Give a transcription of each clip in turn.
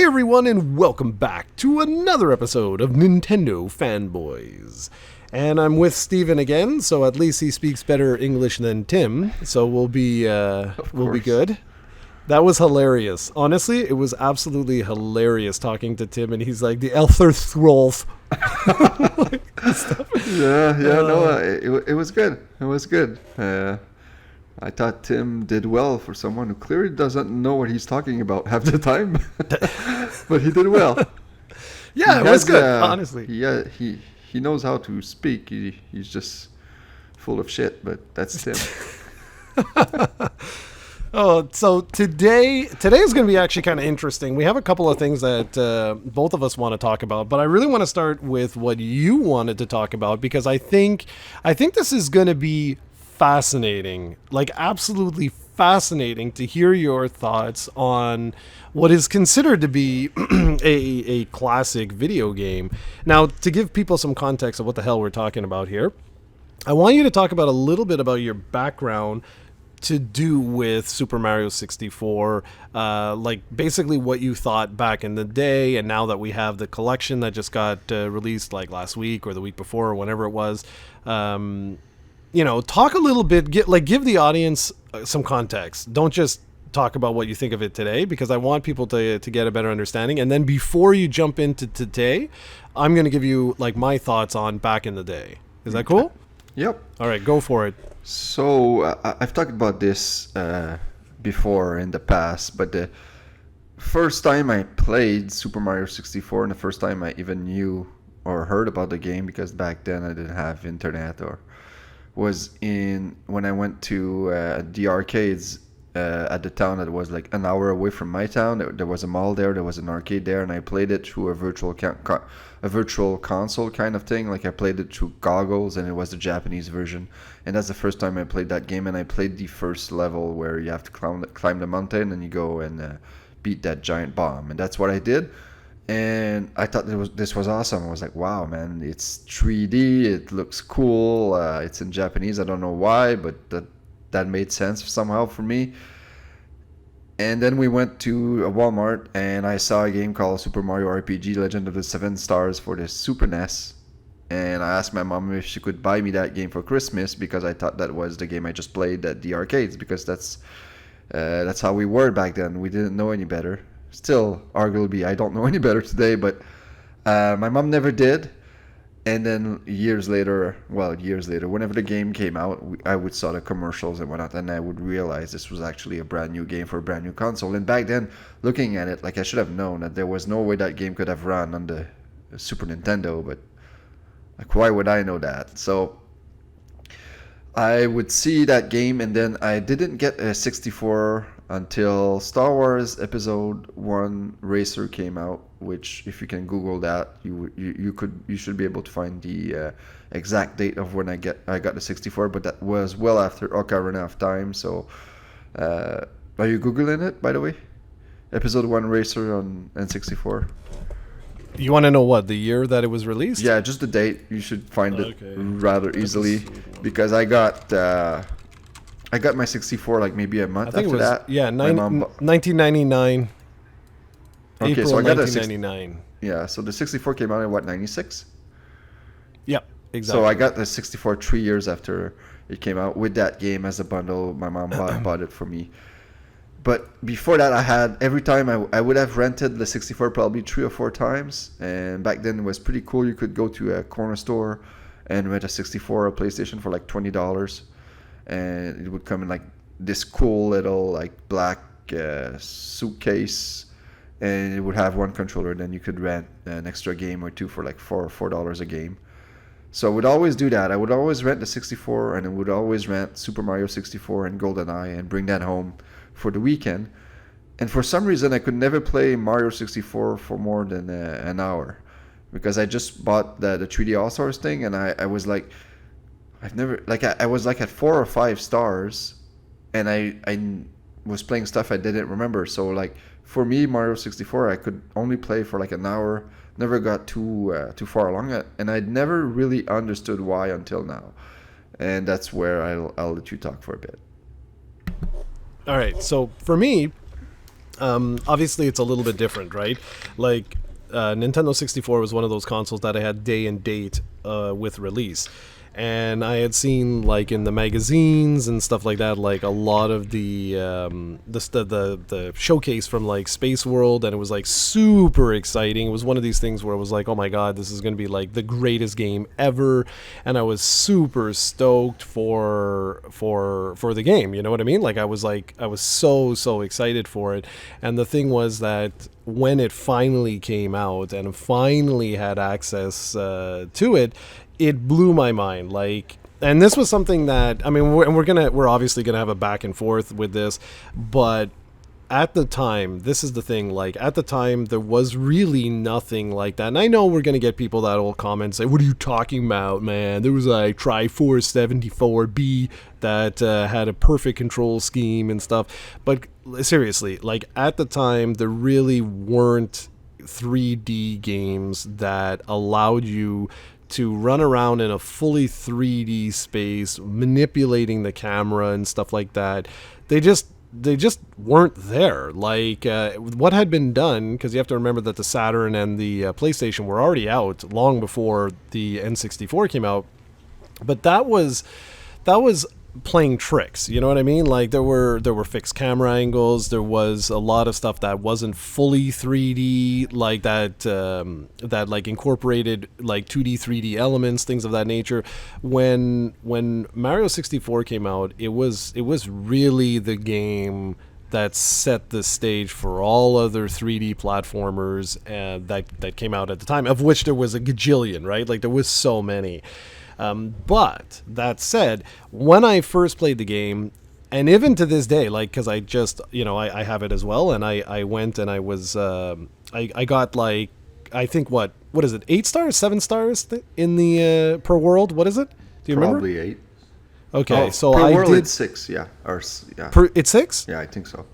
everyone, and welcome back to another episode of Nintendo Fanboyz. And I'm with Steven again, so at least he speaks better English than Tim, so we'll be good. That was hilarious. Honestly, it was absolutely hilarious talking to Tim, and he's like, the Eltherthrolf. It was good. It was good. I thought Tim did well for someone who clearly doesn't know what he's talking about half the time, but he did well. Yeah, it was good, honestly. Yeah, he knows how to speak. He's just full of shit, but that's Tim. So today is going to be actually kind of interesting. We have a couple of things that both of us want to talk about, but I really want to start with what you wanted to talk about, because I think this is going to be fascinating, like absolutely fascinating to hear your thoughts on what is considered to be a classic video game. Now, to give people some context of what the hell we're talking about here, I want you to talk about a little bit about your background to do with Super Mario 64, like basically what you thought back in the day, and now that we have the collection that just got released like last week or the week before or whenever it was, talk a little bit, give the audience some context. Don't just talk about what you think of it today, because I want people to get a better understanding. And then before you jump into today, I'm going to give you like my thoughts on back in the day. Is that cool? Yep. All right, go for it. So I've talked about this before in the past, but the first time I played Super Mario 64 and the first time I even knew or heard about the game, because back then I didn't have internet, was when I went to the arcades at the town that was like an hour away from my town. There was a mall there was an arcade there, and I played it through a virtual console kind of thing. Like I played it through goggles, and it was the Japanese version. And that's the first time I played that game, and I played the first level where you have to climb the mountain and you go and beat that giant bomb, and that's what I did. And I thought this was awesome. I was like, wow, man, it's 3D, it looks cool, it's in Japanese, I don't know why, but that made sense somehow for me. And then we went to a Walmart, and I saw a game called Super Mario RPG Legend of the Seven Stars for the Super NES. And I asked my mom if she could buy me that game for Christmas, because I thought that was the game I just played at the arcades, because that's how we were back then. We didn't know any better. Still, arguably, I don't know any better today, but my mom never did. And then years later, whenever the game came out, I would saw the commercials and whatnot, and I would realize this was actually a brand new game for a brand new console. And back then, looking at it, like I should have known that there was no way that game could have run on the Super Nintendo, but like, why would I know that? So I would see that game, and then I didn't get a 64 until Star Wars Episode 1 Racer came out, which, if you can Google that, you should be able to find the exact date of when I got the 64, but that was well after Ocarina of Time. So are you Googling it, by the way? Episode 1 Racer on N64. You want to know what, the year that it was released? Yeah, just the date. You should find it rather easily, because I got my 64 like maybe a month after that. Yeah, 1999. Okay, April so I got 1999. Yeah, so the 64 came out in what, 96? Yep, exactly. So I got the 64 3 years after it came out with that game as a bundle. My mom bought it for me. But before that, every time I would have rented the 64 probably 3 or 4 times. And back then it was pretty cool. You could go to a corner store and rent a 64 or a PlayStation for like $20. And it would come in like this cool little like black suitcase. And it would have one controller. Then you could rent an extra game or two for like $4 a game. So I would always do that. I would always rent the 64, and I would always rent Super Mario 64 and GoldenEye and bring that home for the weekend. And for some reason, I could never play Mario 64 for more than an hour, because I just bought the 3D All-Stars thing, and I was like, I was like at 4 or 5 stars, and I was playing stuff I didn't remember. So like for me, Mario 64, I could only play for like an hour. Never got too far along it, and I'd never really understood why until now. And that's where I'll let you talk for a bit. All right. So for me, Obviously it's a little bit different, right? Like Nintendo 64 was one of those consoles that I had day and date with release. And I had seen, like, in the magazines and stuff like that, like a lot of the showcase from like Space World, and it was like super exciting. It was one of these things where it was like, oh my god, this is going to be like the greatest game ever, and I was super stoked for the game. You know what I mean? Like I was so excited for it. And the thing was that when it finally came out and finally had access to it, it blew my mind. Like, and this was something that, I mean, we're obviously gonna have a back and forth with this, but at the time, this is the thing, like, at the time there was really nothing like that. And I know we're gonna get people that will comment and say, what are you talking about, man? There was like Triforce 74B that had a perfect control scheme and stuff. But seriously, like, at the time there really weren't 3D games that allowed you to run around in a fully 3D space, manipulating the camera and stuff like that. They just weren't there. Like what had been done, because you have to remember that the Saturn and the PlayStation were already out long before the N64 came out. But that was playing tricks, you know what I mean? Like there were fixed camera angles, there was a lot of stuff that wasn't fully 3D, like that like incorporated like 2D 3D elements, things of that nature. When Mario 64 came out, it was really the game that set the stage for all other 3D platformers that came out at the time, of which there was a gajillion, right? Like there was so many. But that said, when I first played the game, and even to this day, like, because I just, I have it as well, and I went and I was, I got like, I think what is it, 8 stars, 7 stars in the per world? What is it? Do you remember? Probably 8. Okay, so per I world did. it's 6, yeah, yeah. It's 6? Yeah, I think so.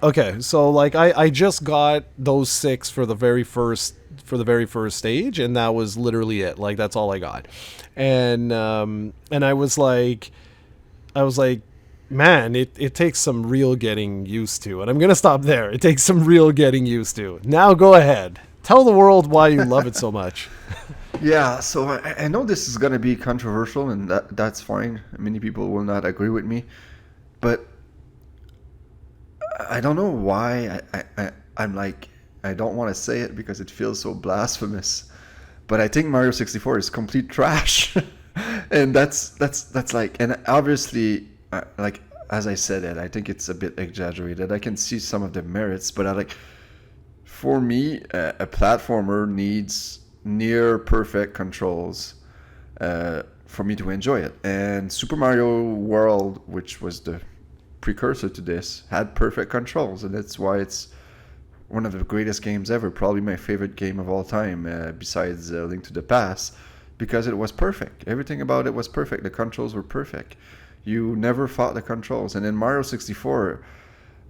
Okay, so like I just got those 6 for the very first stage, and that was literally it. Like that's all I got, and I was like, man, it takes some real getting used to, and I'm gonna stop there. It takes some real getting used to. Now go ahead, tell the world why you love it so much. Yeah, so I know this is gonna be controversial, and that's fine. Many people will not agree with me, but I don't know why I'm like, I don't want to say it because it feels so blasphemous, but I think Mario 64 is complete trash. And that's like, and obviously, like, as I said it, I think it's a bit exaggerated. I can see some of the merits, but for me, a platformer needs near perfect controls for me to enjoy it. And Super Mario World, which was the precursor to this, had perfect controls, and that's why it's one of the greatest games ever, probably my favorite game of all time, besides Link to the Past, because it was perfect. Everything about it was perfect. The controls were perfect. You never fought the controls. And in Mario 64,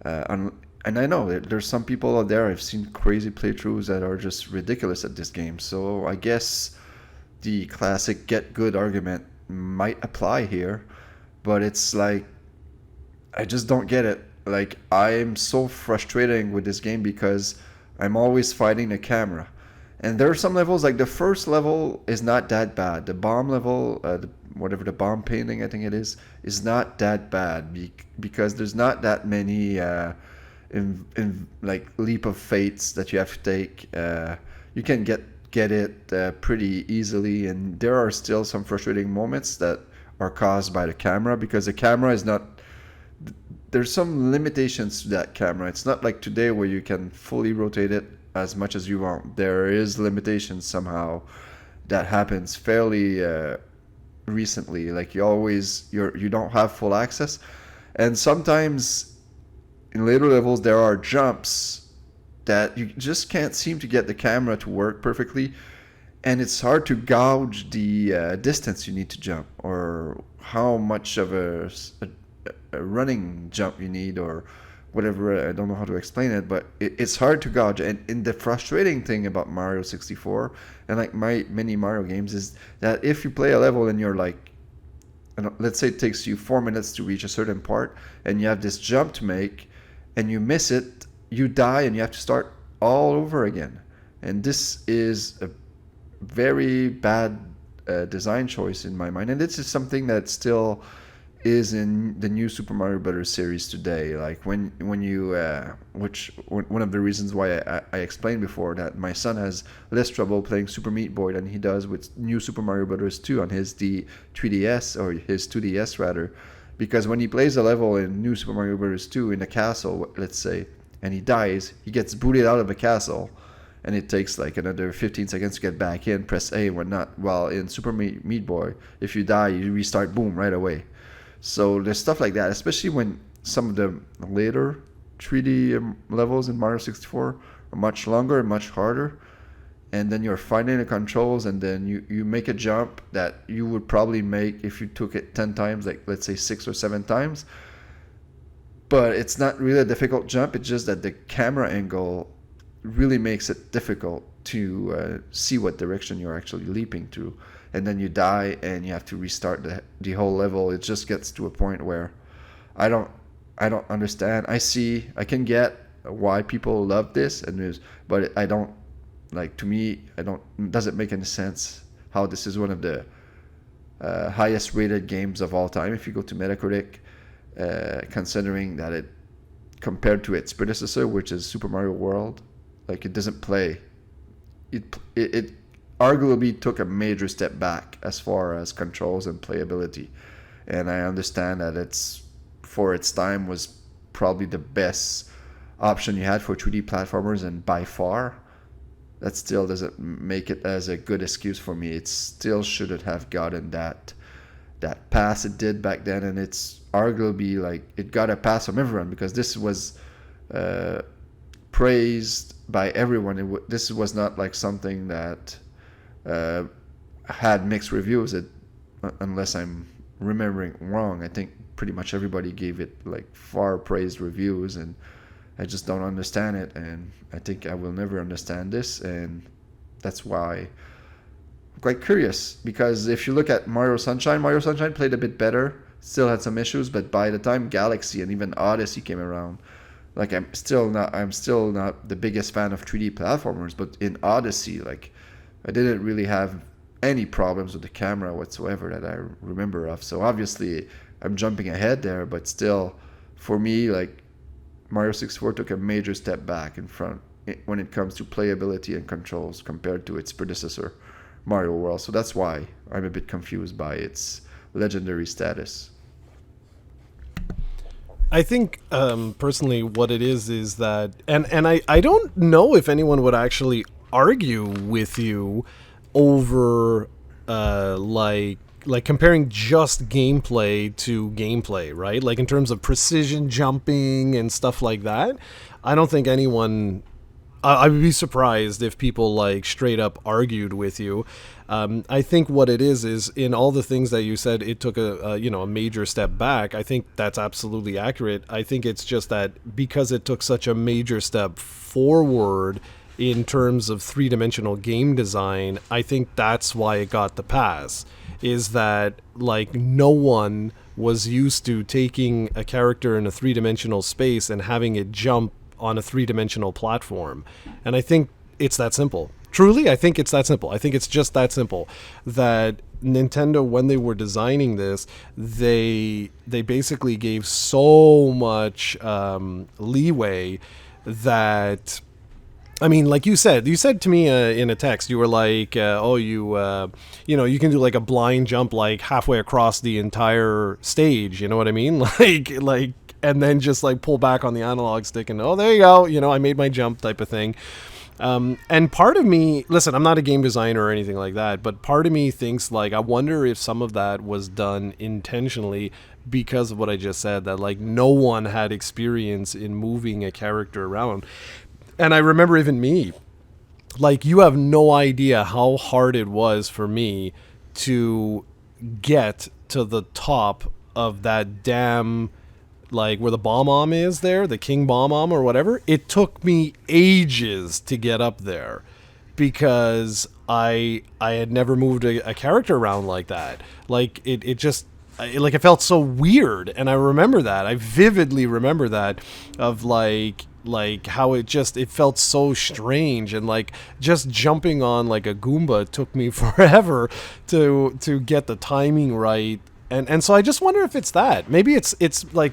and I know that there's some people out there, I've seen crazy playthroughs that are just ridiculous at this game, so I guess the classic get good argument might apply here, but it's like, I just don't get it. Like, I'm so frustrating with this game because I'm always fighting the camera. And there are some levels, like the first level is not that bad. The bomb level, whatever the bomb painting I think it is not that bad because there's not that many like leap of fates that you have to take. You can get it pretty easily, and there are still some frustrating moments that are caused by the camera because the camera is not. There's some limitations to that camera. It's not like today where you can fully rotate it as much as you want. There is limitations somehow that happens fairly recently. Like you don't have full access, and sometimes in later levels there are jumps that you just can't seem to get the camera to work perfectly, and it's hard to gauge the distance you need to jump or how much of a running jump you need or whatever. I don't know how to explain it, but it's hard to gauge. And the frustrating thing about Mario 64 and like many Mario games is that if you play a level and you're like, let's say it takes you 4 minutes to reach a certain part and you have this jump to make and you miss it, you die and you have to start all over again. And this is a very bad design choice in my mind. And this is something that still is in the new Super Mario Brothers series today. Like when you, one of the reasons why I explained before that my son has less trouble playing Super Meat Boy than he does with new Super Mario Brothers 2 on his 3DS or his 2DS rather, because when he plays a level in new Super Mario Brothers 2 in a castle, let's say, and he dies, he gets booted out of the castle. And it takes like another 15 seconds to get back in, press A and whatnot. While in Super Meat Boy, if you die, you restart, boom, right away. So there's stuff like that, especially when some of the later 3D levels in Mario 64 are much longer and much harder. And then you're finding the controls, and then you make a jump that you would probably make if you took it 10 times, like let's say 6 or 7 times. But it's not really a difficult jump, it's just that the camera angle really makes it difficult to see what direction you're actually leaping to. And then you die and you have to restart the whole level. It just gets to a point where I don't understand. I can get why people love this, but I don't, like, to me, it doesn't make any sense how this is one of the highest rated games of all time if you go to Metacritic, considering that it, compared to its predecessor, which is Super Mario World, like, it doesn't play. It arguably took a major step back as far as controls and playability. And I understand that it's, for its time, was probably the best option you had for 2D platformers, and by far, that still doesn't make it as a good excuse for me. It still shouldn't have gotten that pass it did back then, and it's arguably, like, it got a pass from everyone because this was praised by everyone. This was not like something that had mixed reviews. Unless I'm remembering wrong, I think pretty much everybody gave it like far praised reviews, and I just don't understand it, and I think I will never understand this, and that's why I'm quite curious. Because if you look at Mario Sunshine played a bit better, still had some issues, but by the time Galaxy and even Odyssey came around, like, I'm still not the biggest fan of 3D platformers, but in Odyssey, like, I didn't really have any problems with the camera whatsoever that I remember of. So obviously I'm jumping ahead there, but still, for me, like, Mario 64 took a major step back in front when it comes to playability and controls compared to its predecessor, Mario World. So that's why I'm a bit confused by its legendary status. I think personally what it is that, and I don't know if anyone would actually argue with you over like comparing just gameplay to gameplay, right? Like in terms of precision jumping and stuff like that. I don't think anyone, I would be surprised if people like straight up argued with you. I think what it is in all the things that you said, it took a major step back. I think that's absolutely accurate. I think it's just that because it took such a major step forward in terms of three-dimensional game design, I think that's why it got the pass. Is that, like, no one was used to taking a character in a three-dimensional space and having it jump on a three-dimensional platform. And I think it's that simple. Truly, I think it's that simple. I think it's just that simple. That Nintendo, when they were designing this, they basically gave so much leeway that, I mean, like you said to me in a text, you were like, you can do like a blind jump like halfway across the entire stage. You know what I mean? Like, and then just like pull back on the analog stick and, oh, there you go. I made my jump type of thing. And part of me, listen, I'm not a game designer or anything like that, but part of me thinks, like, I wonder if some of that was done intentionally because of what I just said, that like no one had experience in moving a character around. And I remember even me, like, you have no idea how hard it was for me to get to the top of that damn, like, where the bomb is there, the King Bomb or whatever. It took me ages to get up there because I had never moved a character around like that. Like, it felt so weird. And I remember that. I vividly remember that, of like, like how it felt so strange, and like just jumping on like a Goomba took me forever to get the timing right. And so I just wonder if it's that. Maybe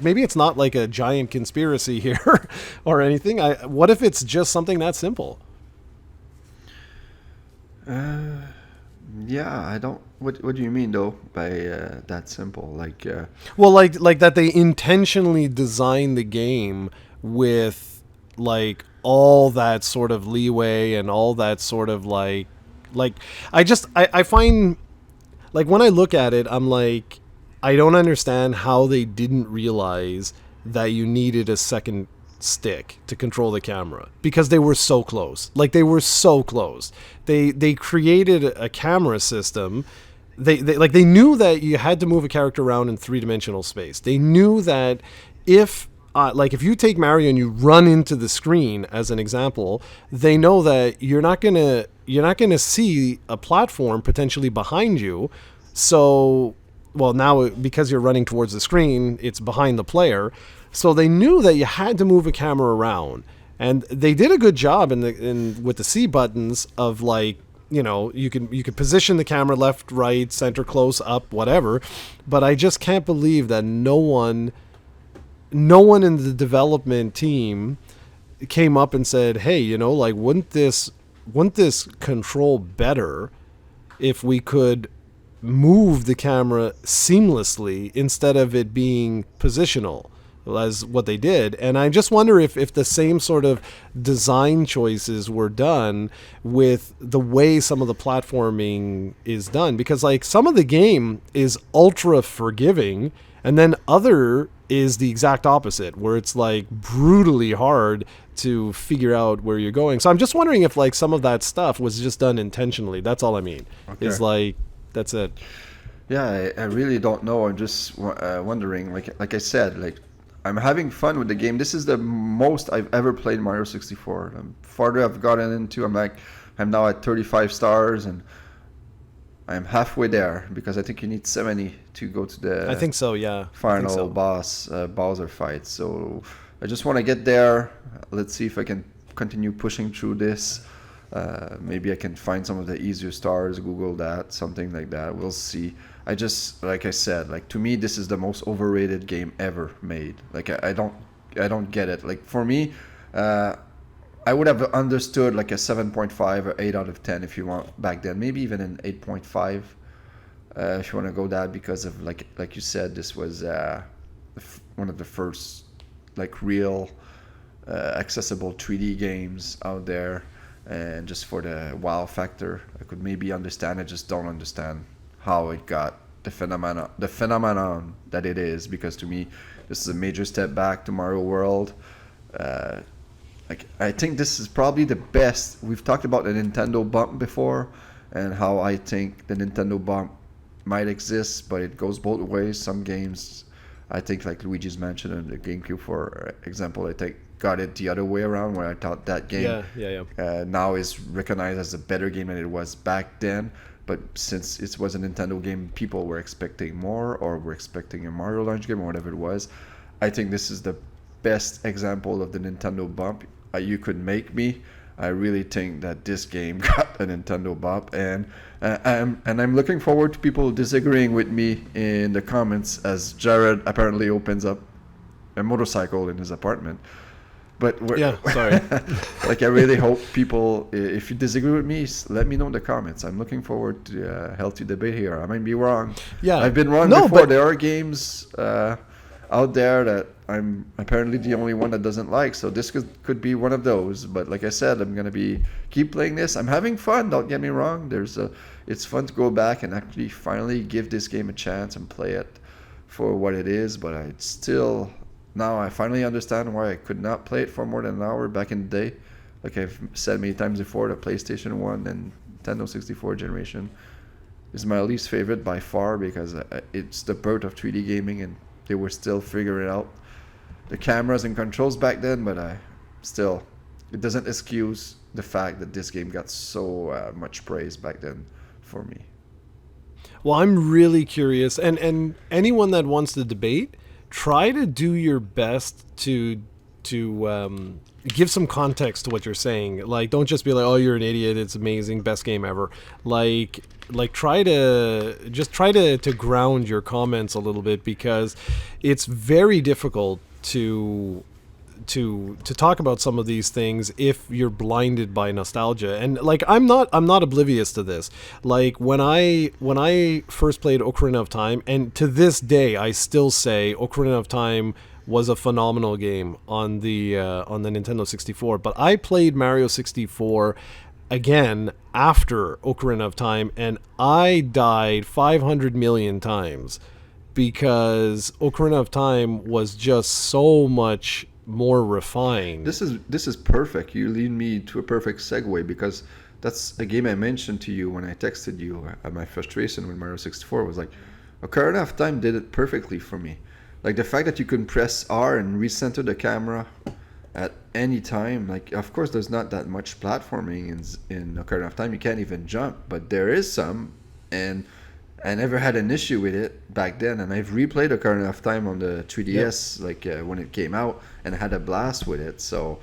maybe it's not like a giant conspiracy here or anything. What if it's just something that simple? Yeah, I don't. What do you mean though by that simple? Well, like that they intentionally designed the game with like all that sort of leeway and all that sort of like I find, like, when I look at it, I'm like, I don't understand how they didn't realize that you needed a second stick to control the camera, because they were so close. Like, they were so close. They created a camera system. They knew that you had to move a character around in three-dimensional space. They knew that if like if you take Mario and you run into the screen as an example, they know that you're not gonna see a platform potentially behind you. So, well, now because you're running towards the screen, it's behind the player. So they knew that you had to move a camera around, and they did a good job in with the C buttons of, like, you could position the camera left, right, center, close, up, whatever. But I just can't believe that no one in the development team came up and said, "Hey, like, wouldn't this control better if we could move the camera seamlessly instead of it being positional," as what they did. And I just wonder if the same sort of design choices were done with the way some of the platforming is done, because like some of the game is ultra forgiving, and then other is the exact opposite, where it's like brutally hard to figure out where you're going. So I'm just wondering if like some of that stuff was just done intentionally. That's all I mean. Okay. Is like, that's it. Yeah, I really don't know. I'm just wondering. Like I said, like, I'm having fun with the game. This is the most I've ever played Mario 64. The farther I've gotten into, I'm now at 35 stars, and I'm halfway there, because I think you need 70 to go to the I think so, yeah. final boss Bowser fight. So I just want to get there. Let's see if I can continue pushing through this. Maybe I can find some of the easier stars, Google that, something like that. We'll see. Like I said, like, to me, this is the most overrated game ever made. Like, I don't get it. Like, for me, I would have understood like a 7.5 or 8 out of 10 if you want back then. Maybe even an 8.5 if you want to go that, because of like you said, this was one of the first like real accessible 3D games out there. And just for the wow factor, I could maybe understand. I just don't understand how it got the phenomenon that it is, because to me, this is a major step back to Mario World. Like, I think this is probably the best. We've talked about the Nintendo bump before, and how I think the Nintendo bump might exist, but it goes both ways. Some games, I think, like Luigi's Mansion and the GameCube, for example, I think got it the other way around, where I thought that game now is recognized as a better game than it was back then. But since it was a Nintendo game, people were expecting more, or were expecting a Mario launch game, or whatever it was. I think this is the best example of the Nintendo bump you could make me. I really think that this game got a Nintendo bump, and I'm looking forward to people disagreeing with me in the comments, as Jared apparently opens up a motorcycle in his apartment. But yeah, sorry. Like, I really hope people, if you disagree with me, let me know in the comments. I'm looking forward to a healthy debate here. I might be wrong. Yeah, I've been wrong before. But there are games out there that I'm apparently the only one that doesn't like. So this could be one of those. But like I said, I'm gonna keep playing this. I'm having fun. Don't get me wrong. It's fun to go back and actually finally give this game a chance and play it for what it is. But now I finally understand why I could not play it for more than an hour back in the day. Like I've said many times before, the PlayStation 1 and Nintendo 64 generation is my least favorite by far, because it's the birth of 3D gaming, and they were still figuring out the cameras and controls back then. But it doesn't excuse the fact that this game got so much praise back then for me. Well, I'm really curious, and anyone that wants to debate, try to do your best to give some context to what you're saying. Like, don't just be like, "Oh, you're an idiot. It's amazing, best game ever." Like try to ground your comments a little bit, because it's very difficult to talk about some of these things if you're blinded by nostalgia. And like, I'm not oblivious to this. Like, when I first played Ocarina of Time, and to this day I still say Ocarina of Time was a phenomenal game on the Nintendo 64, but I played Mario 64 again after Ocarina of Time, and I died 500 million times, because Ocarina of Time was just so much more refined. This is perfect. You lead me to a perfect segue, because that's a game I mentioned to you when I texted you. My frustration with Mario 64 was like, Ocarina of Time did it perfectly for me. Like, the fact that you can press R and recenter the camera at any time. Like, of course, there's not that much platforming in Ocarina of Time. You can't even jump, but there is some, and I never had an issue with it back then. And I've replayed Ocarina of Time on the 3DS, when it came out, and I had a blast with it. So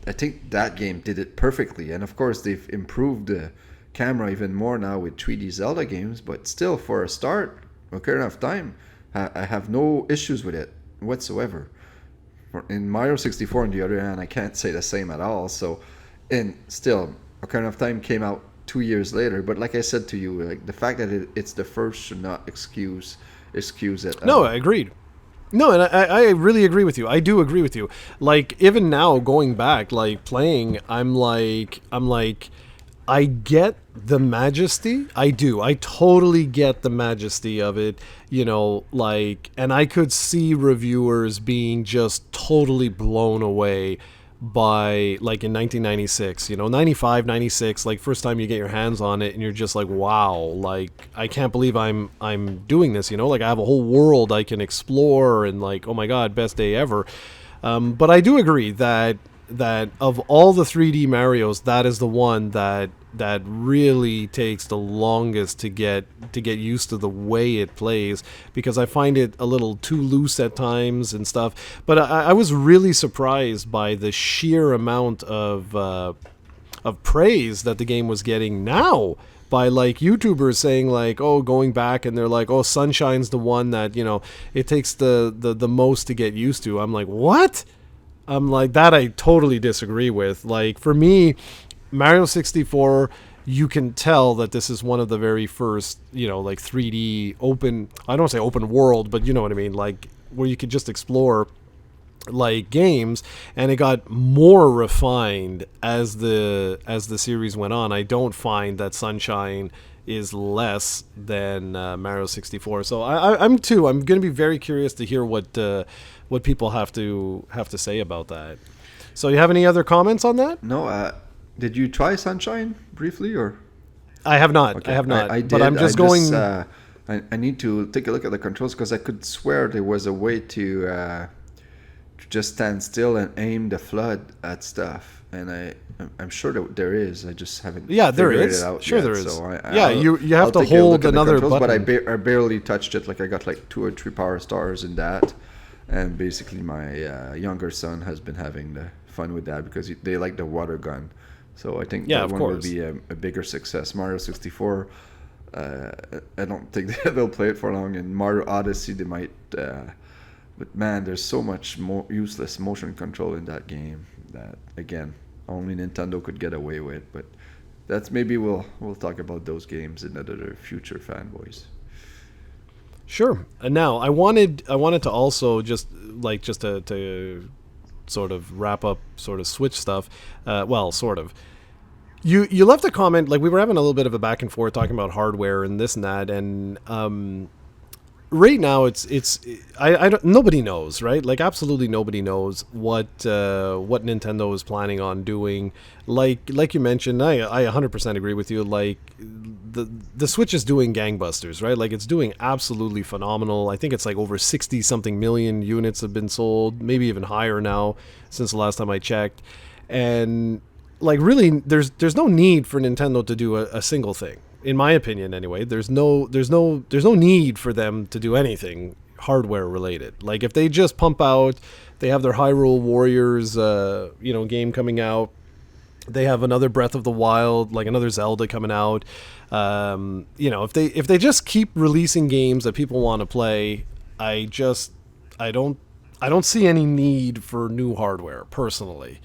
I think that game did it perfectly. And of course, they've improved the camera even more now with 3D Zelda games. But still, for a start, Ocarina of Time, I have no issues with it whatsoever. In Mario 64, on the other hand, I can't say the same at all. So, and still, Ocarina of Time came out 2 years later. But like I said to you, like, the fact that it's the first should not excuse it. No, I agreed. No, and I really agree with you. I do agree with you. Like, even now, going back, like, playing, I'm like, I get the majesty. I do. I totally get the majesty of it, like, and I could see reviewers being just totally blown away by, like, in 1996, 95, 96, like, first time you get your hands on it, and you're just like, wow, like, I can't believe I'm doing this, like, I have a whole world I can explore, and, like, oh my god, best day ever. But I do agree that of all the 3D Marios, that is the one that really takes the longest to get used to the way it plays, because I find it a little too loose at times and stuff. But I was really surprised by the sheer amount of praise that the game was getting now, by, like, YouTubers saying, like, oh, going back, and they're like, oh, Sunshine's the one that, it takes the most to get used to. I'm like, what? I'm like, that I totally disagree with. Like, for me, Mario 64, you can tell that this is one of the very first, like, 3D open, I don't say open world, but you know what I mean, like, where you could just explore, like, games, and it got more refined as the series went on. I don't find that Sunshine is less than Mario 64. So I'm going to be very curious to hear what people have to say about that. So you have any other comments on that? No. Did you try Sunshine briefly, or? I have not. Okay. I have not. I did. But I'm just going. I need to take a look at the controls, because I could swear there was a way to just stand still and aim the flood at stuff, and I'm sure that there is. I just haven't. Yeah, there is. It out sure, yet, there is. So you have to hold another button. But I barely touched it. Like, I got like 2 or 3 power stars in that, and basically my younger son has been having the fun with that, because they like the water gun. So I think that one will be a bigger success. Mario 64, I don't think they'll play it for long. And Mario Odyssey, they might. But man, there's so much more useless motion control in that game that, again, only Nintendo could get away with. But that's, maybe we'll talk about those games in other future Fanboyz. Sure. And now I wanted to also just to sort of wrap up sort of Switch stuff. Well, sort of. You left a comment, like, we were having a little bit of a back and forth talking about hardware and this and that, and right now I don't, nobody knows, right? Like, absolutely nobody knows what Nintendo is planning on doing. Like you mentioned, I 100% agree with you. Like, the Switch is doing gangbusters, right? Like, it's doing absolutely phenomenal. I think it's like over 60 something million units have been sold, maybe even higher now since the last time I checked. And, like, really, there's no need for Nintendo to do a single thing. In my opinion, anyway. There's no need for them to do anything hardware related. Like, if they just pump out They have their Hyrule Warriors, game coming out. They have another Breath of the Wild, like another Zelda coming out. If they just keep releasing games that people want to play, I don't see any need for new hardware personally.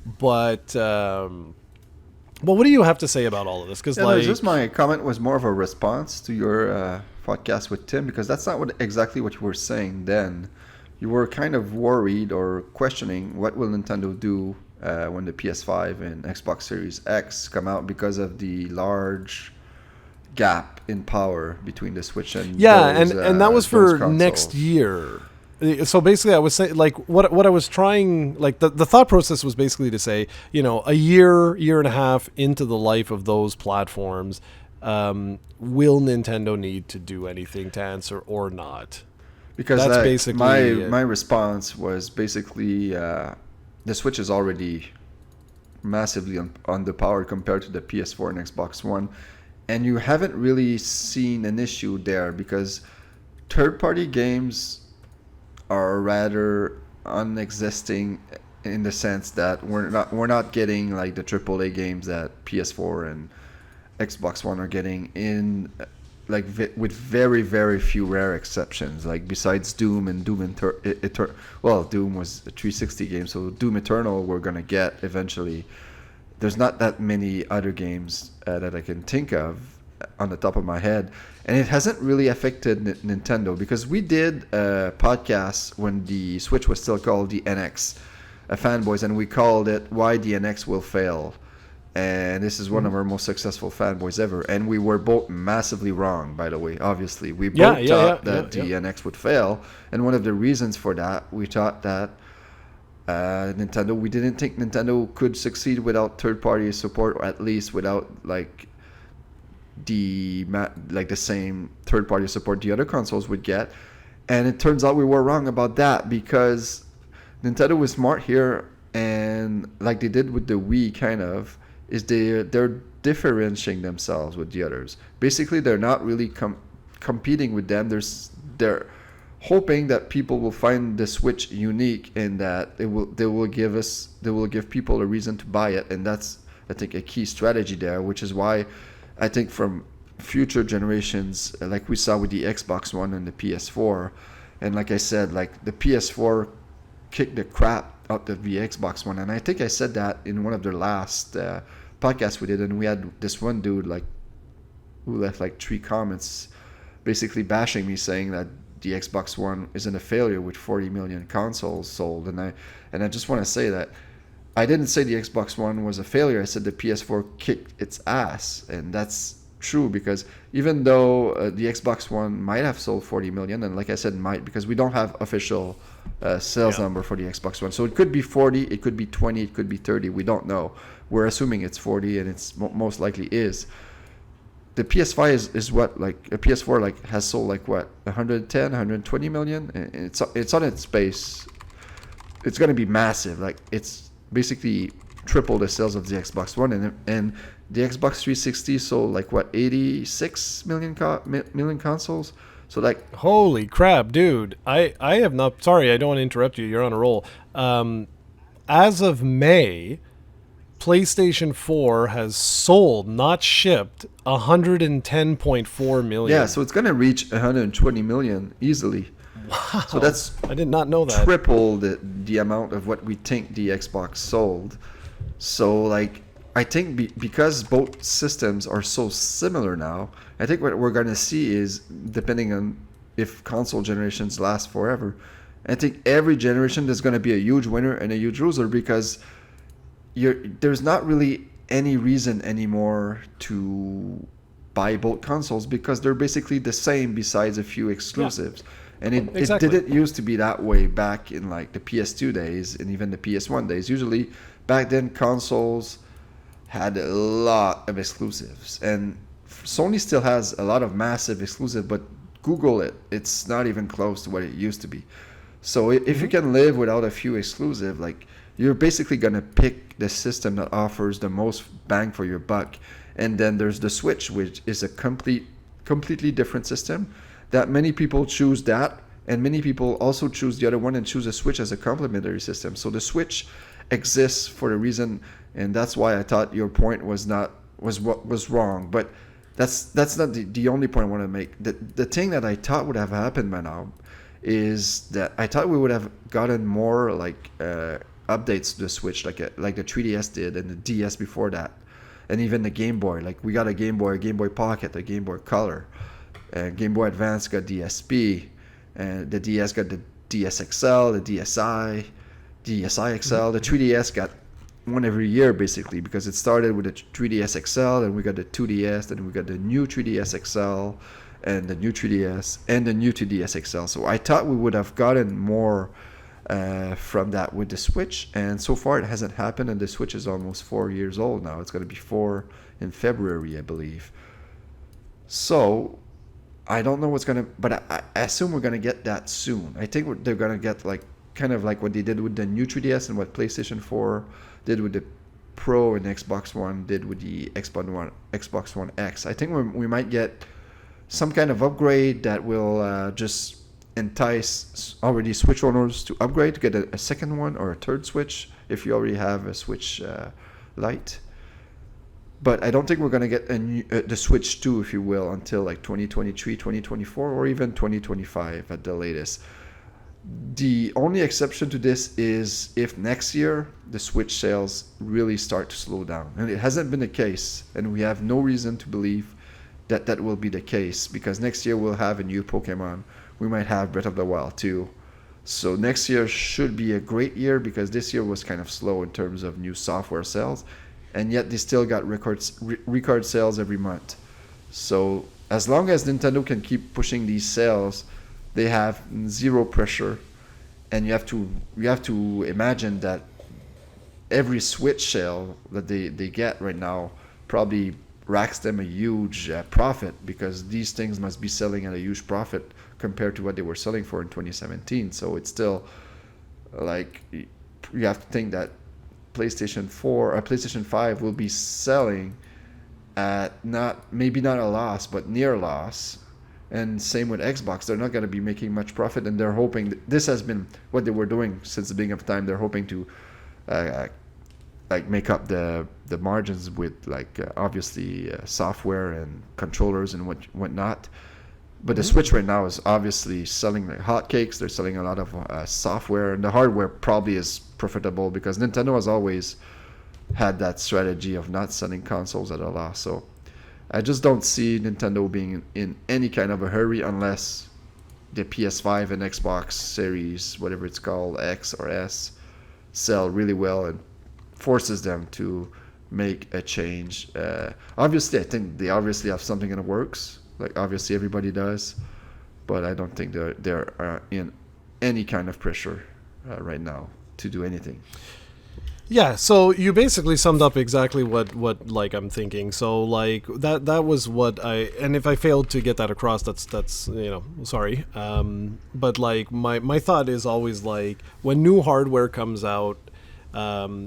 But what do you have to say about all of this? Because just my comment was more of a response to your podcast with Tim, because that's not exactly what you were saying then. You were kind of worried or questioning what will Nintendo do when the PS5 and Xbox Series X come out because of the large gap in power between the Switch and and that was for next year. So basically, I was saying, like, what I was trying, like, the thought process was basically to say, a year and a half into the life of those platforms, will Nintendo need to do anything to answer or not? Because that's basically my response was basically the Switch is already massively underpowered compared to the PS4 and Xbox One, and you haven't really seen an issue there because third-party games are rather unexisting in the sense that we're not getting like the AAA games that PS4 and Xbox One are getting in, like with very, very few rare exceptions, like besides Doom and Doom Doom was a 360 game, so Doom Eternal we're gonna get eventually. There's not that many other games that I can think of on the top of my head, and it hasn't really affected Nintendo because we did a podcast when the Switch was still called the NX, Fanboyz, and we called it "Why the NX Will Fail." And this is one of our most successful fanboys ever. And we were both massively wrong, by the way, obviously. We both thought that the NX would fail. And one of the reasons for that, we thought that we didn't think Nintendo could succeed without third-party support, or at least without like the same third-party support the other consoles would get. And it turns out we were wrong about that because Nintendo was smart here, and like they did with the Wii kind of, is they're differentiating themselves with the others. Basically, they're not really competing with them. They're hoping that people will find the Switch unique and that they will give people a reason to buy it, and that's, I think, a key strategy there, which is why I think from future generations, like we saw with the Xbox One and the PS4, and like I said, like the PS4 kicked the crap out of the Xbox One, and I think I said that in one of their last podcasts we did, and we had this one dude like who left like 3 comments basically bashing me, saying that the Xbox One isn't a failure with 40 million consoles sold, and I just want to say that I didn't say the Xbox One was a failure. I said the PS4 kicked its ass, and that's true because even though the Xbox One might have sold 40 million, and like I said, might, because we don't have official sales number for the Xbox One, so it could be 40, it could be 20, it could be 30. We don't know. We're assuming it's 40, and it's most likely is. The PS5 is what, like a PS4 like has sold like what, 110, 120 million. It's on its base. It's going to be massive. Like it's basically triple the sales of the Xbox One, and the Xbox 360 sold like what, 86 million consoles. So like, holy crap, dude! I have not. Sorry, I don't want to interrupt you. You're on a roll. As of May, PlayStation 4 has sold, not shipped, 110.4 million. Yeah, so it's going to reach 120 million easily. Wow. So that's, I did not know that. Triple the amount of what we think the Xbox sold. So like, I think because both systems are so similar now, I think what we're going to see is, depending on if console generations last forever, I think every generation there's going to be a huge winner and a huge loser, because there's not really any reason anymore to buy both consoles because they're basically the same besides a few exclusives. Yeah. And it didn't used to be that way back in like the PS2 days and even the PS1 days. Usually back then consoles had a lot of exclusives, and Sony still has a lot of massive exclusive, but Google it, it's not even close to what it used to be. So if you can live without a few exclusive, like, you're basically going to pick the system that offers the most bang for your buck. And then there's the Switch, which is a completely different system that many people choose that and many people also choose the other one and choose a Switch as a complementary system. So the Switch exists for a reason, and that's why I thought your point was not was what was wrong. But that's not the only point I want to make. The thing that I thought would have happened by now is that I thought we would have gotten more like updates to the Switch, like the 3DS did and the DS before that, and even the Game Boy. Like we got a Game Boy Pocket, a Game Boy Color, Game Boy Advance got DSP, and the DS got the DS XL, the DSi, DSi XL. The 3DS got one every year basically, because it started with the 3DS XL, and we got the 2DS, then we got the new 3DS XL, and the new 3DS, and the new 2DS XL. So I thought we would have gotten more from that with the Switch, and so far it hasn't happened, and the Switch is almost 4 years old now. It's going to be 4 in February, I believe. So I don't know what's going to, but I assume we're going to get that soon. I think they're going to get like kind of like what they did with the new 3DS and what PlayStation 4 did with the Pro and Xbox One did with the Xbox One X. I think we might get some kind of upgrade that will just entice already Switch owners to upgrade to get a second one or a third Switch if you already have a Switch Lite. But I don't think we're going to get the Switch 2, if you will, until like 2023, 2024, or even 2025 at the latest. The only exception to this is if next year the Switch sales really start to slow down. And it hasn't been the case, and we have no reason to believe that that will be the case, because next year we'll have a new Pokemon. We might have Breath of the Wild too. So next year should be a great year, because this year was kind of slow in terms of new software sales, and yet they still got record sales every month. So as long as Nintendo can keep pushing these sales, they have zero pressure, and you have to imagine that every Switch sale that they get right now probably racks them a huge profit, because these things must be selling at a huge profit compared to what they were selling for in 2017. So it's still like you have to think that PlayStation 4 or PlayStation 5 will be selling at maybe not a loss, but near loss. And same with Xbox. They're not going to be making much profit, and they're hoping this has been what they were doing since the beginning of time. They're hoping to like make up the margins with obviously software and controllers and whatnot. But the Switch right now is obviously selling like hotcakes. They're selling a lot of software, and the hardware probably is profitable because Nintendo has always had that strategy of not selling consoles at a loss. So I just don't see Nintendo being in any kind of a hurry unless the PS5 and Xbox Series, whatever it's called, X or S, sell really well and forces them to make a change. Obviously, I think they obviously have something in the works. Like obviously everybody does, but I don't think they're in any kind of pressure right now to do anything. Yeah, so you basically summed up exactly what like I'm thinking. So like that was what and if I failed to get that across, that's sorry. But like my thought is always like when new hardware comes out,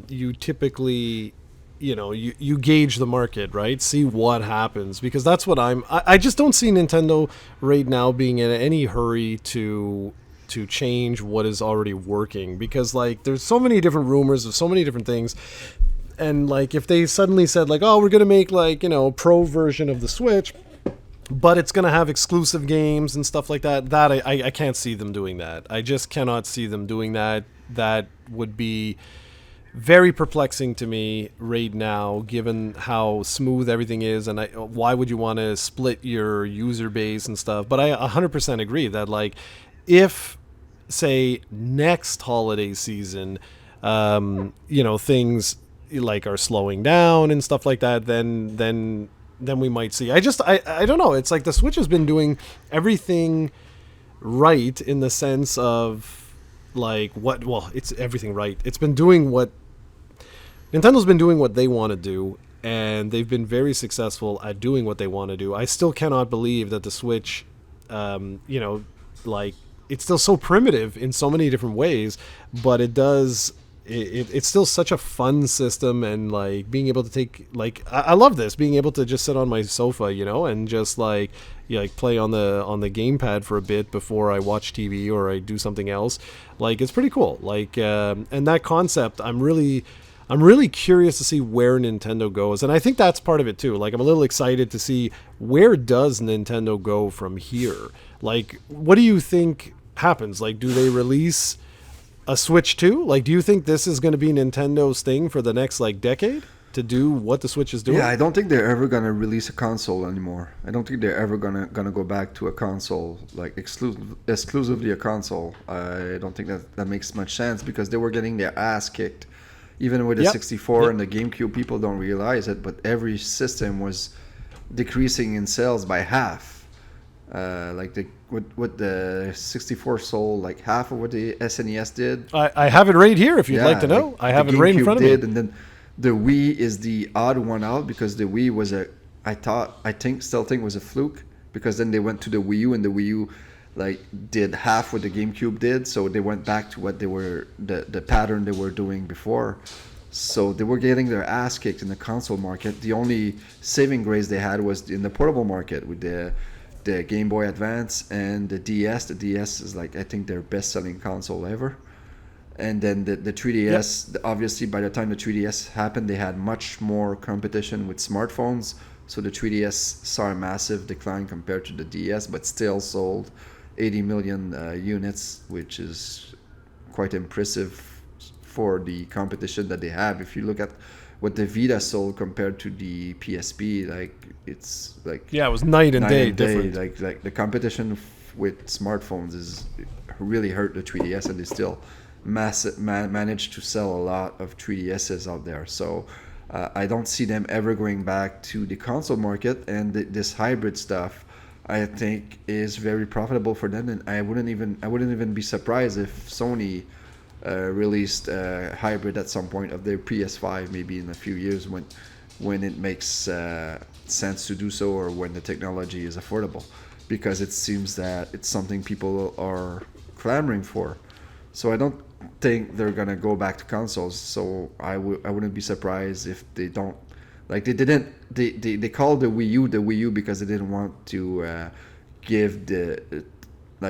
you typically you gauge the market, right? See what happens, because that's what I just don't see Nintendo right now being in any hurry to change what is already working, because like there's so many different rumors of so many different things, and like if they suddenly said like, oh, we're gonna make like pro version of the Switch, but it's gonna have exclusive games and stuff like that, I can't see them doing that. I just cannot see them doing that. That would be very perplexing to me right now, given how smooth everything is, and why would you want to split your user base and stuff? But I 100% agree that like if say next holiday season things like are slowing down and stuff like that, then we might see. I don't know, it's like the Switch has been doing everything right in the sense of like it's everything right. It's been doing what Nintendo's been doing, what they want to do, and they've been very successful at doing what they want to do. I still cannot believe that the Switch like it's still so primitive in so many different ways, but it does it's still such a fun system, and like being able to take like I love this, being able to just sit on my sofa, you know, and just like like play on the gamepad for a bit before I watch TV or I do something else. Like it's pretty cool. Like and that concept, I'm really curious to see where Nintendo goes, and I think that's part of it too. Like I'm a little excited to see where does Nintendo go from here. Like what do you think happens? Like do they release a Switch 2? Like do you think this is going to be Nintendo's thing for the next like decade to do what the Switch is doing? Yeah, I don't think they're ever gonna release a console anymore. I don't think they're ever gonna go back to a console, like exclusively a console. I don't think that makes much sense because they were getting their ass kicked. Even with the Yep. 64 and the GameCube, people don't realize it, but every system was decreasing in sales by half. Like what the 64 sold, like half of what the SNES did. I have it right here if you'd like to know. like I have the it right in GameCube front of did, me. and then the Wii is the odd one out because the Wii was still think was a fluke because then they went to the Wii U and the Wii U like did half what the GameCube did, so they went back to what they were the pattern they were doing before. So they were getting their ass kicked in the console market. The only saving grace they had was in the portable market with the Game Boy Advance and the DS. The DS is like I think their best selling console ever. And then the 3DS, obviously by the time the 3DS happened, they had much more competition with smartphones. So the 3DS saw a massive decline compared to the DS, but still sold 80 million units, which is quite impressive for the competition that they have. If you look at what the Vita sold compared to the PSP, like it's like Yeah, it was night and day different. Like the competition with smartphones is really hurt the 3DS, and they still managed to sell a lot of 3DSs out there. So I don't see them ever going back to the console market, and this hybrid stuff I think is very profitable for them, and I wouldn't even be surprised if Sony released a hybrid at some point of their PS5, maybe in a few years when it makes sense to do so, or when the technology is affordable, because it seems that it's something people are clamoring for. So I don't think they're gonna go back to consoles. So I wouldn't be surprised if they don't. Like they called the Wii U because they didn't want to give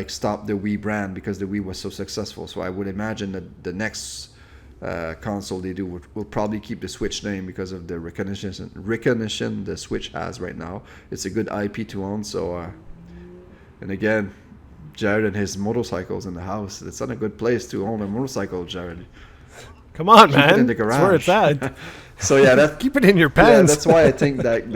stop the Wii brand because the Wii was so successful. So I would imagine that the next console they do will probably keep the Switch name because of the recognition the Switch has right now. It's a good IP to own. So and again, Jared and his motorcycles in the house. It's not a good place to own a motorcycle, Jared. Come on, Keep man. it in the garage. That's where it's at. So yeah, Keep it in your yeah, pants. that's why I think that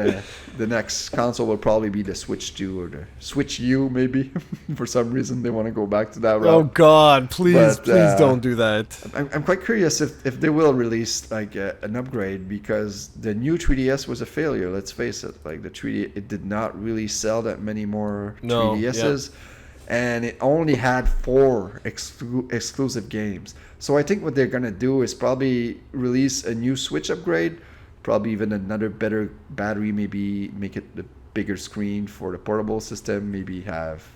the next console will probably be the Switch 2 or the Switch U, maybe. For some reason, they want to go back to that route. Oh God, please, But, please don't do that. I'm quite curious if they will release like an upgrade, because the new 3DS was a failure. Let's face it. Like the 3D, it did not really sell that many more No, 3DSs, and it only had 4 exclusive games. So I think what they're gonna do is probably release a new Switch upgrade, probably even another better battery, maybe make it the bigger screen for the portable system, maybe have,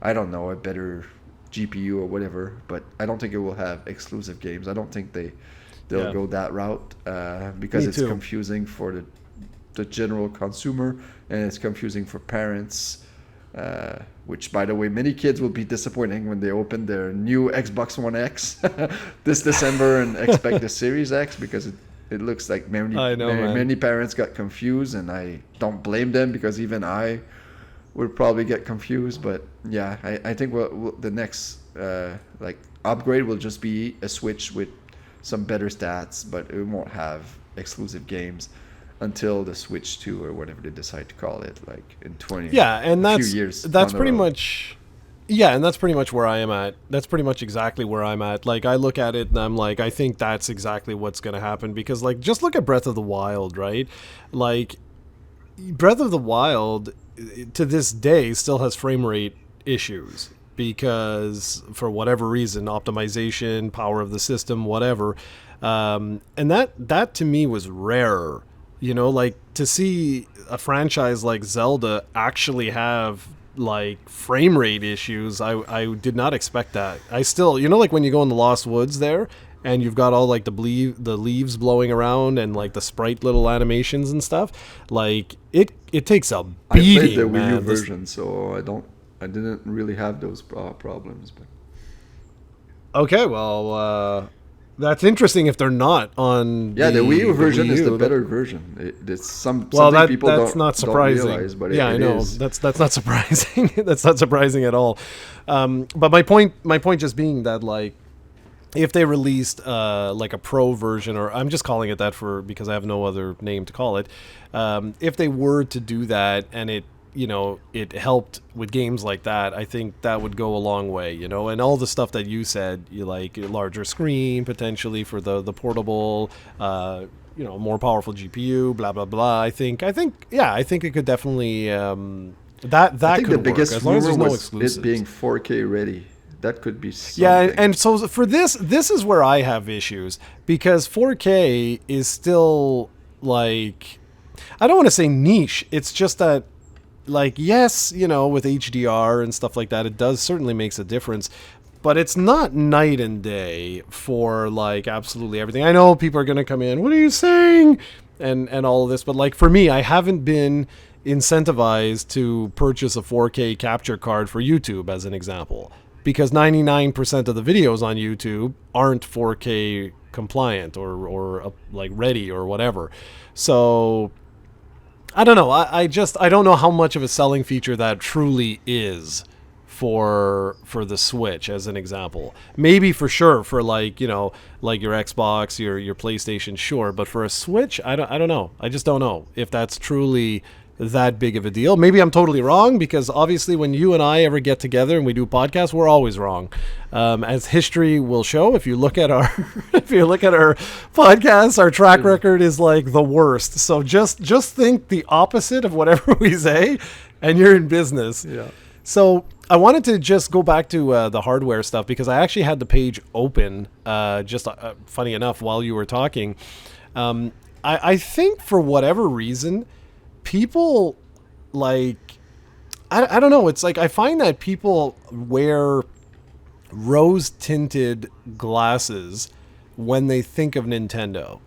I don't know, a better GPU or whatever. But I don't think it will have exclusive games. I don't think they'll go that route because Me it's too. confusing for the general consumer, and it's confusing for parents. Which, by the way, many kids will be disappointing when they open their new Xbox One X this December and expect the Series X, because it looks like many parents got confused, and I don't blame them, because even I would probably get confused. But yeah, I think the next upgrade will just be a Switch with some better stats, but it won't have exclusive games until the Switch 2 or whatever they decide to call it, like in 20 And a few years that's down the pretty road. much and that's pretty much where I am at. That's pretty much exactly where I'm at. Like I look at it and I'm like, I think that's exactly what's going to happen, because like just look at Breath of the Wild, right? Like Breath of the Wild to this day still has frame rate issues because for whatever reason, optimization, power of the system, whatever. And that to me was rarer. You know, like to see a franchise like Zelda actually have like frame rate issues, I did not expect that. I still, you know, like when you go in the Lost Woods there, and you've got all like the leaves blowing around and like the sprite little animations and stuff, like it takes a I played beating, the Wii U man. version, so I didn't really have those problems. But Okay, well, that's interesting if they're not on. yeah, the Wii U version Wii is the U. better version. It's Well, something people that's not don't surprising. realize, but Yeah, I it know is. that's not surprising. That's not surprising at all. But my point just being that, like, if they released like a pro version, or I'm just calling it that because I have no other name to call it, if they were to do that and it helped with games like that, I think that would go a long way, and all the stuff that you said, you like a larger screen potentially for the portable, more powerful GPU, blah blah blah. I think it could definitely that I think the could work biggest as long as rumor there's no was exclusives. it being 4K ready. That could be something. Yeah, and so for this is where I have issues, because 4K is still, like, I don't want to say niche. It's just that, like, yes, with HDR and stuff like that, it does certainly makes a difference, but it's not night and day for, like, absolutely everything. I know people are going to come in, what are you saying? And all of this, but, like, for me, I haven't been incentivized to purchase a 4K capture card for YouTube, as an example, because 99% of the videos on YouTube aren't 4K compliant or like ready or whatever. So I don't know. I don't know how much of a selling feature that truly is for the Switch, as an example. Maybe for sure for, like, like your Xbox, your PlayStation, sure, but for a Switch, I don't know. I just don't know if that's truly that big of a deal. Maybe I'm totally wrong, because obviously when you and I ever get together and we do podcasts, we're always wrong, as history will show. If you look at our podcasts, our track record is like the worst. So just think the opposite of whatever we say, and you're in business. Yeah. So I wanted to just go back to the hardware stuff, because I actually had the page open, just funny enough, while you were talking. I think for whatever reason, people, like, I don't know. It's like I find that people wear rose tinted glasses when they think of Nintendo,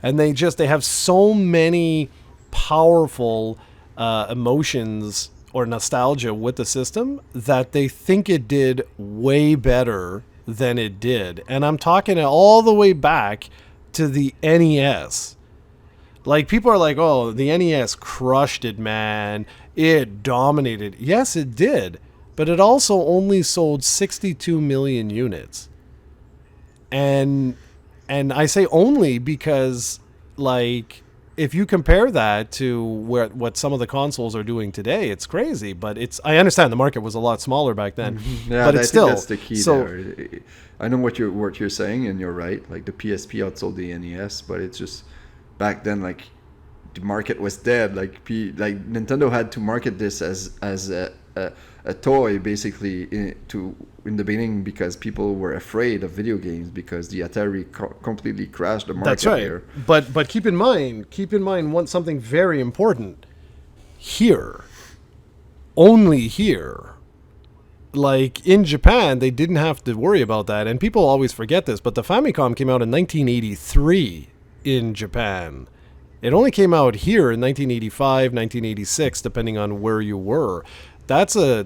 and they have so many powerful emotions or nostalgia with the system that they think it did way better than it did. And I'm talking all the way back to the NES. Like, people are like, oh, the NES crushed it, man. It dominated. Yes, it did. But it also only sold 62 million units. And I say only because, like, if you compare that to what some of the consoles are doing today, it's crazy. But I understand the market was a lot smaller back then. Yeah, but I it's think still, that's the key there. I know what you're saying, and you're right. Like, the PSP outsold the NES, but it's just back then, like, the market was dead. Like Nintendo had to market this as a toy, basically, in the beginning, because people were afraid of video games, because the Atari completely crashed the market. That's right. Here. But keep in mind something very important. Here, only here. Like, in Japan, they didn't have to worry about that, and people always forget this, but the Famicom came out in 1983 in Japan. It only came out here in 1985, 1986, depending on where you were. That's a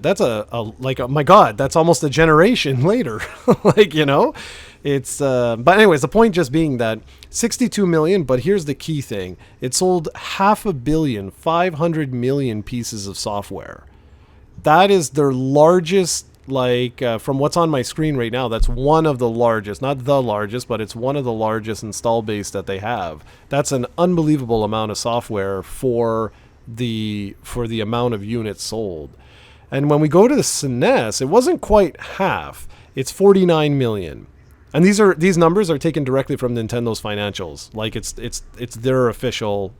like, oh my God, that's almost a generation later. Like, it's but anyways, the point just being that 62 million, but here's the key thing. It sold 500 million pieces of software. That is their largest, like, from what's on my screen right now, that's one of the largest, not the largest, but it's one of the largest install base that they have. That's an unbelievable amount of software for the amount of units sold. And when we go to the SNES, it wasn't quite half. It's 49 million. And these numbers are taken directly from Nintendo's financials. Like, it's their official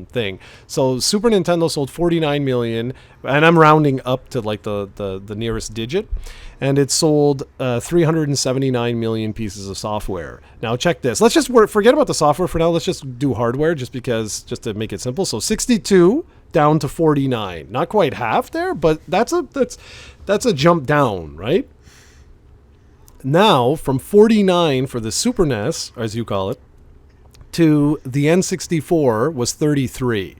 thing. So Super Nintendo sold 49 million, and I'm rounding up to, like, the nearest digit, and it sold 379 million pieces of software. Now check this. Let's just forget about the software for now. Let's just do hardware, just to make it simple. So 62 down to 49. Not quite half there, but that's a jump down, right? Now, from 49 for the Super NES, as you call it, to the N64 was 33.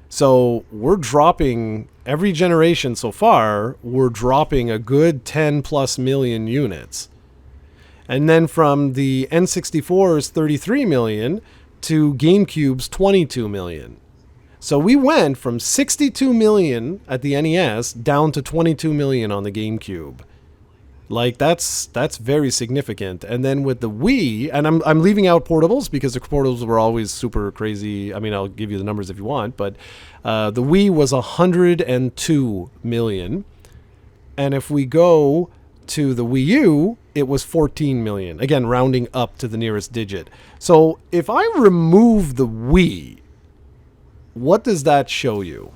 So we're dropping every generation so far, we're dropping a good 10 plus million units. And then from the N64's 33 million to GameCube's 22 million. So we went from 62 million at the NES down to 22 million on the GameCube. Like that's very significant. And then with the Wii, and I'm leaving out portables because the portables were always super crazy. I mean, I'll give you the numbers if you want, but the Wii was 102 million. And if we go to the Wii U, it was 14 million. Again, rounding up to the nearest digit. So if I remove the Wii, what does that show you?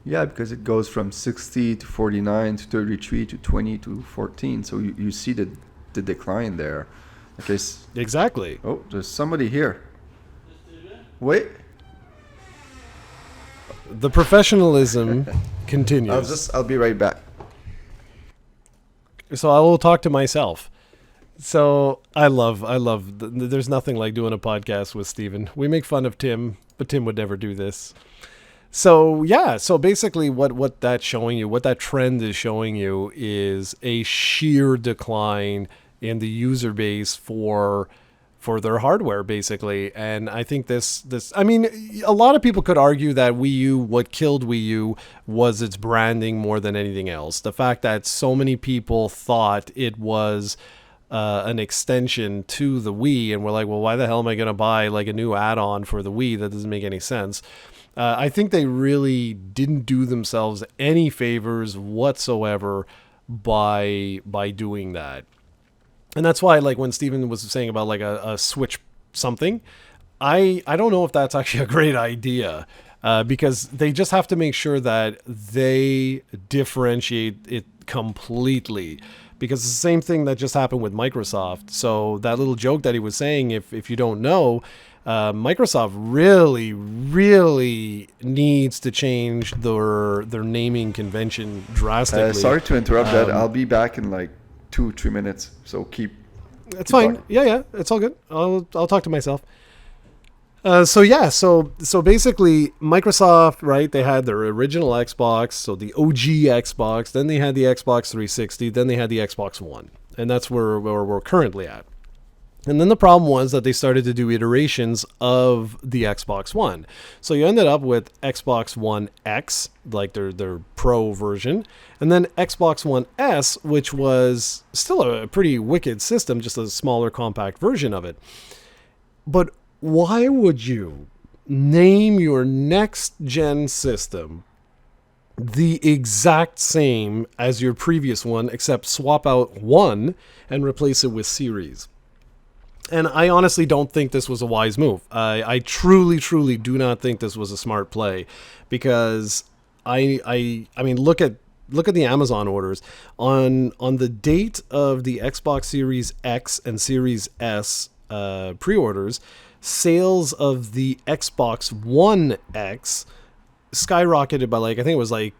Yeah, because it goes from 60 to 49 to 33 to 20 to 14. So you see the decline there. Okay. Exactly. Oh, there's somebody here. Wait. The professionalism continues. I'll be right back. So I will talk to myself. So I love. There's nothing like doing a podcast with Steven. We make fun of Tim, but Tim would never do this. So yeah, so basically what that's showing you, what that trend is showing you is a sheer decline in the user base for their hardware basically. And I think this I mean, a lot of people could argue that Wii U, what killed Wii U was its branding more than anything else. The fact that so many people thought it was an extension to the Wii, and we're like, well, why the hell am I going to buy like a new add-on for the Wii? That doesn't make any sense. I think they really didn't do themselves any favors whatsoever by doing that. And that's why, like, when Steven was saying about like a Switch something, I don't know if that's actually a great idea. Because they just have to make sure that they differentiate it completely. Because it's the same thing that just happened with Microsoft. So that little joke that he was saying, if you don't know, Microsoft really, really needs to change their naming convention drastically. Sorry to interrupt that. I'll be back in like 2-3 minutes. So keep. It's fine. Talking. Yeah, it's all good. I'll talk to myself. So basically Microsoft, right, they had their original Xbox, so the OG Xbox, then they had the Xbox 360, then they had the Xbox One, and that's where we're currently at. And then the problem was that they started to do iterations of the Xbox One. So you ended up with Xbox One X, like their Pro version, and then Xbox One S, which was still a pretty wicked system, just a smaller compact version of it. But why would you name your next gen system the exact same as your previous one, except swap out one and replace it with Series? And I honestly don't think this was a wise move. I truly, truly do not think this was a smart play, because I mean, look at the Amazon orders on the date of the Xbox Series X and Series S pre-orders. Sales of the Xbox One X skyrocketed by like, I think it was like,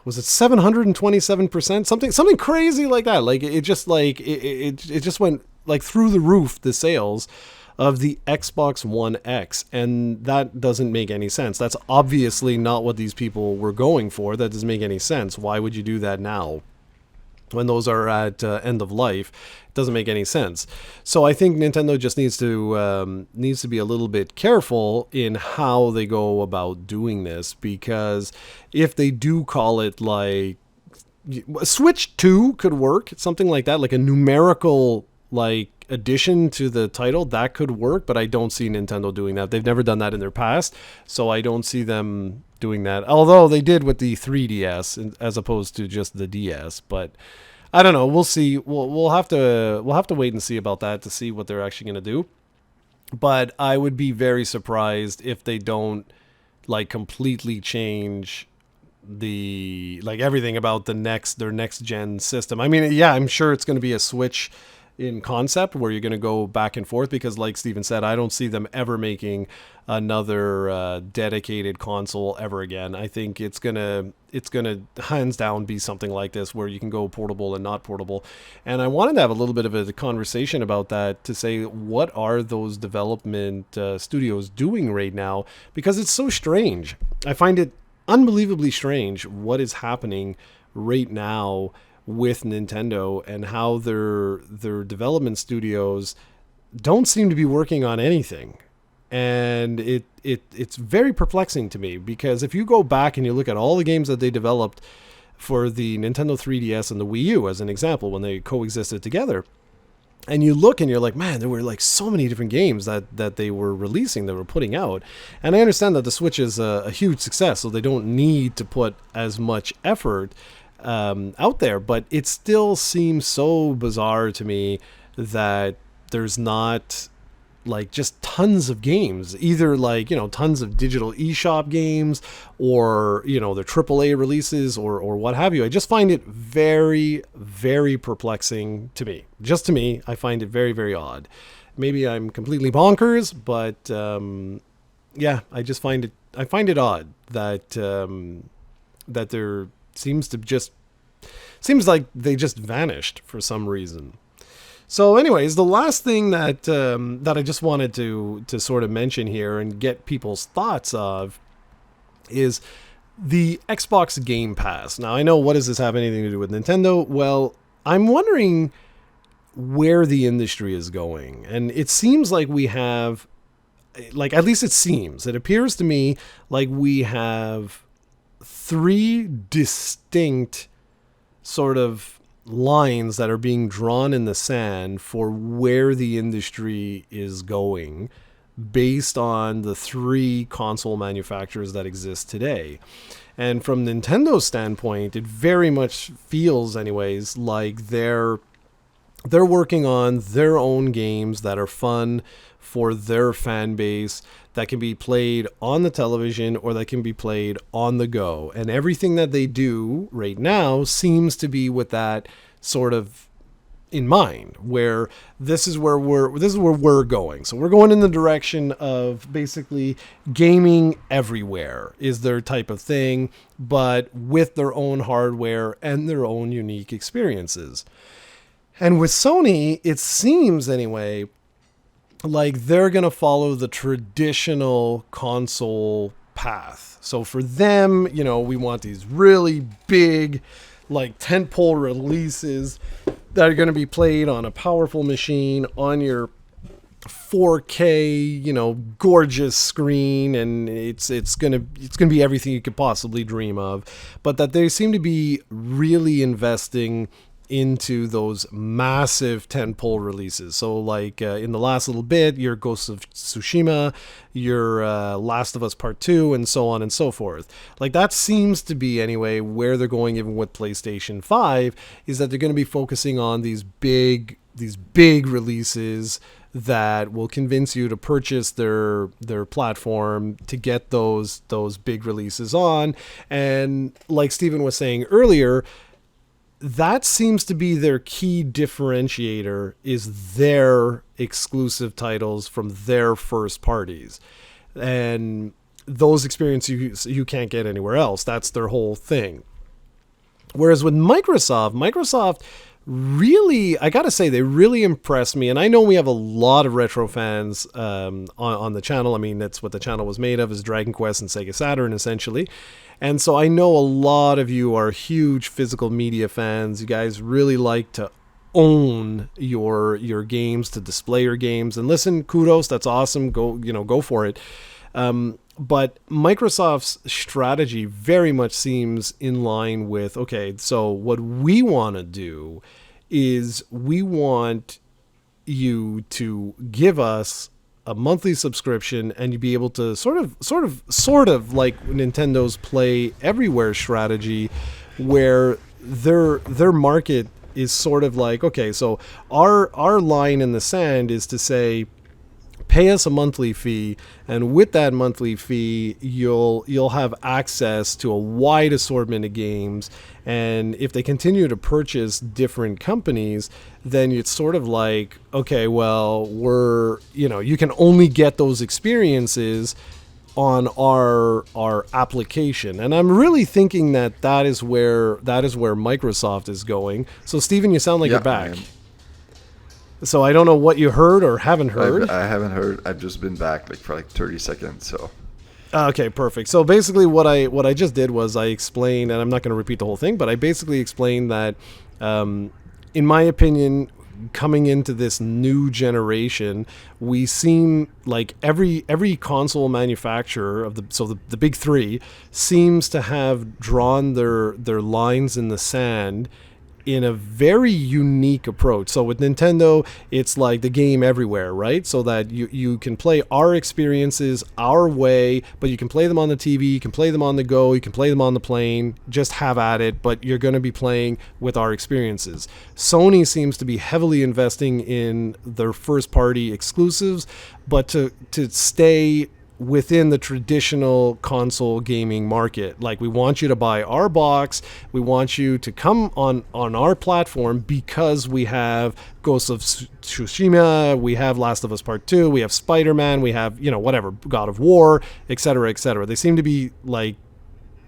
was it 727%? Something crazy like that. Like it just went like through the roof, the sales of the Xbox One X, and that doesn't make any sense. That's obviously not what these people were going for. That doesn't make any sense. Why would you do that now when those are at end of life? It doesn't make any sense. So I think Nintendo just needs to be a little bit careful in how they go about doing this, because if they do call it like Switch 2 could work, something like that, like a numerical like addition to the title, that could work, but I don't see Nintendo doing that. They've never done that in their past, so I don't see them doing that. Although they did with the 3DS as opposed to just the DS, but I don't know. We'll see. We'll have to wait and see about that to see what they're actually going to do. But I would be very surprised if they don't like completely change the like everything about their next gen system. I mean, yeah, I'm sure it's going to be a Switch in concept where you're going to go back and forth, because like Steven said, I don't see them ever making another dedicated console ever again. I think it's gonna hands down be something like this where you can go portable and not portable. And I wanted to have a little bit of a conversation about that, to say what are those development studios doing right now, because it's so strange. I find it unbelievably strange what is happening right now with Nintendo, and how their development studios don't seem to be working on anything. And it's very perplexing to me, because if you go back and you look at all the games that they developed for the Nintendo 3DS and the Wii U as an example, when they coexisted together, and you look and you're like, man, there were like so many different games that they were releasing, that were putting out. And I understand that the Switch is a huge success, so they don't need to put as much effort out there, but it still seems so bizarre to me that there's not like just tons of games, either like, tons of digital eShop games, or, the AAA releases, or what have you. I just find it very, very perplexing to me. Just to me, I find it very, very odd. Maybe I'm completely bonkers, but yeah, I find it odd that that there seems like they just vanished for some reason. So anyways, the last thing that I just wanted to sort of mention here and get people's thoughts of is the Xbox Game Pass. Now, I know, what does this have anything to do with Nintendo? Well, I'm wondering where the industry is going. And it seems like we have, like, at least it appears to me like we have three distinct sort of lines that are being drawn in the sand for where the industry is going, based on the three console manufacturers that exist today. And from Nintendo's standpoint, it very much feels, anyways, like they're working on their own games that are fun for their fan base, that can be played on the television or that can be played on the go. And everything that they do right now seems to be with that sort of in mind, where this is where we're going. So we're going in the direction of basically gaming everywhere is their type of thing, but with their own hardware and their own unique experiences. And with Sony, it seems anyway like they're going to follow the traditional console path. So for them, we want these really big, like, tentpole releases that are going to be played on a powerful machine on your 4K, gorgeous screen, and it's going to be everything you could possibly dream of. But that they seem to be really investing into those massive tentpole releases. So like in the last little bit, your Ghost of Tsushima, your Last of Us Part 2, and so on and so forth. Like, that seems to be anyway where they're going, even with PlayStation 5, is that they're going to be focusing on these big releases that will convince you to purchase their platform to get those big releases on. And like Steven was saying earlier, that seems to be their key differentiator, is their exclusive titles from their first parties. And those experiences you can't get anywhere else. That's their whole thing. Whereas with Microsoft really, I gotta say, they really impressed me. And I know we have a lot of retro fans on the channel. I mean, that's what the channel was made of, is Dragon Quest and Sega Saturn, essentially. And so I know a lot of you are huge physical media fans. You guys really like to own your games, to display your games. And listen, kudos, that's awesome. Go for it. But Microsoft's strategy very much seems in line with, okay, so what we want to do is we want you to give us a monthly subscription, and you'd be able to sort of like Nintendo's Play Everywhere strategy, where their market is sort of like, okay, so our line in the sand is to say, pay us a monthly fee, and with that monthly fee, you'll have access to a wide assortment of games. And if they continue to purchase different companies, then it's sort of like, okay, well, you can only get those experiences on our application. And I'm really thinking that is where Microsoft is going. So Steven, you sound like you're back. So I don't know what you heard or haven't heard. I haven't heard. I've just been back for 30 seconds. So okay, perfect. So basically what I just did was I explained, and I'm not going to repeat the whole thing, but I basically explained that in my opinion, coming into this new generation, we seem like every console manufacturer of the big three seems to have drawn their lines in the sand in a very unique approach. So with Nintendo, it's like the game everywhere, right? So that you can play our experiences our way, but you can play them on the TV, you can play them on the go, you can play them on the plane, just have at it, but you're going to be playing with our experiences. Sony seems to be heavily investing in their first party exclusives, but to stay within the traditional console gaming market. Like, we want you to buy our box, we want you to come on our platform because we have Ghost of Tsushima, we have Last of Us Part 2, we have Spider-Man, we have, whatever, God of War, etc., etc. They seem to be like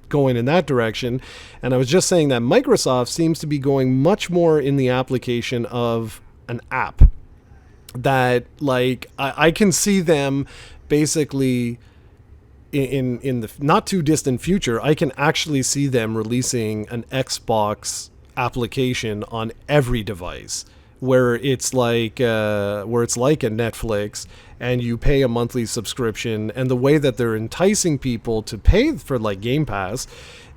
going in that direction. And I was just saying that Microsoft seems to be going much more in the application of an app that, like, I can see them basically in the not too distant future. I can actually see them releasing an Xbox application on every device, where it's like a Netflix, and you pay a monthly subscription. And the way that they're enticing people to pay for like Game Pass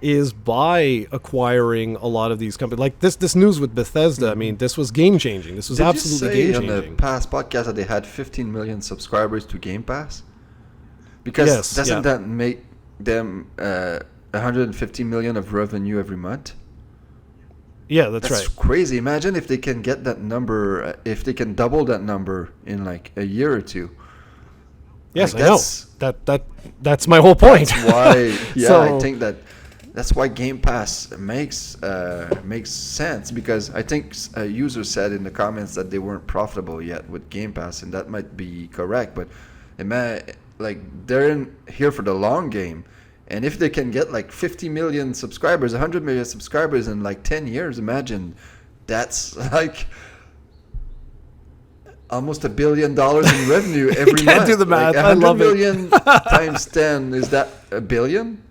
is by acquiring a lot of these companies. Like this news with Bethesda, I mean, this was game changing. This was absolutely game changing. Did you say on the past podcast that they had 15 million subscribers to Game Pass? Because doesn't that make them 150 million of revenue every month? Yeah, that's right. That's crazy. Imagine if they can get that number, if they can double that number in like a year or two. Yes, like, I know. That's my whole point. That's why, I think that's why Game Pass makes sense, because I think a user said in the comments that they weren't profitable yet with Game Pass, and that might be correct. But they're in here for the long game. And if they can get like 50 million subscribers, 100 million subscribers in like 10 years, imagine that's like almost $1 billion in revenue every month. Can't do the math. Like I love million times 10, is that $1 billion?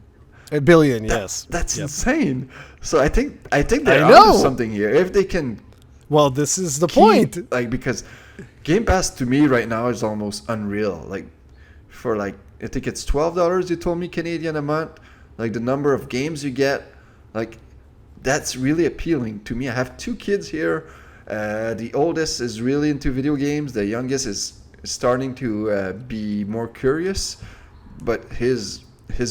$1 billion, yes. That's insane. So I think they're onto something here. If they can, well, this is the point. Like, because Game Pass to me right now is almost unreal. Like, for like, I think it's $12 you told me Canadian a month. Like, the number of games you get, like, that's really appealing to me. I have 2 kids here. The oldest is really into video games. The youngest is starting to be more curious, but his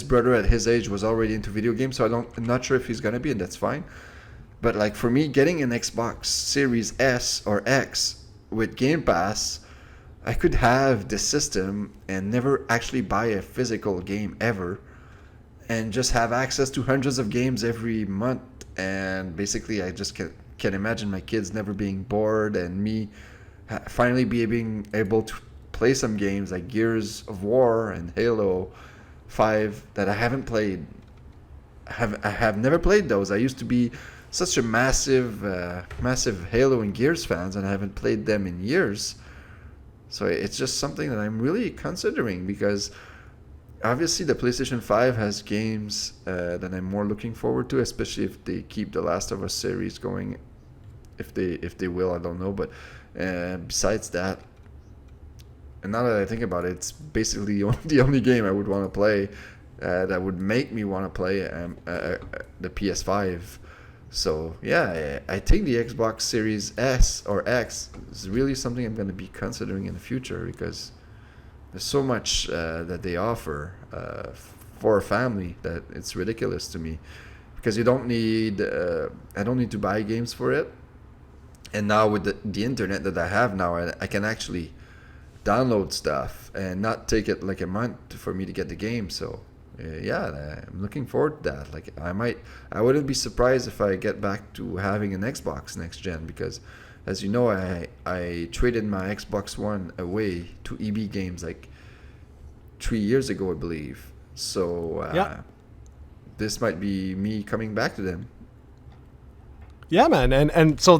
brother at his age was already into video games, so I'm not sure if he's gonna be, and that's fine. But like, for me, getting an Xbox Series S or X with Game Pass, I could have this system and never actually buy a physical game ever, and just have access to hundreds of games every month. And basically, I just can imagine my kids never being bored, and me finally being able to play some games like Gears of War and Halo 5 that I haven't played. I have never played those. I used to be such a massive Halo and Gears fans, and I haven't played them in years. So it's just something that I'm really considering, because obviously the PlayStation 5 has games that I'm more looking forward to, especially if they keep the Last of Us series going. If they will, I don't know. But besides that, and now that I think about it, it's basically the only game I would want to play that would make me want to play the PS5. So yeah, I think the Xbox Series S or X is really something I'm going to be considering in the future, because there's so much that they offer for a family that it's ridiculous to me. Because you don't need, I don't need to buy games for it. And now with the internet that I have now, I can actually download stuff and not take it like a month for me to get the game. So yeah, I'm looking forward to that. Like I wouldn't be surprised if I get back to having an Xbox next gen, because as you know, I traded my Xbox One away to EB Games like 3 years ago, I believe. So this might be me coming back to them. Yeah, man, and so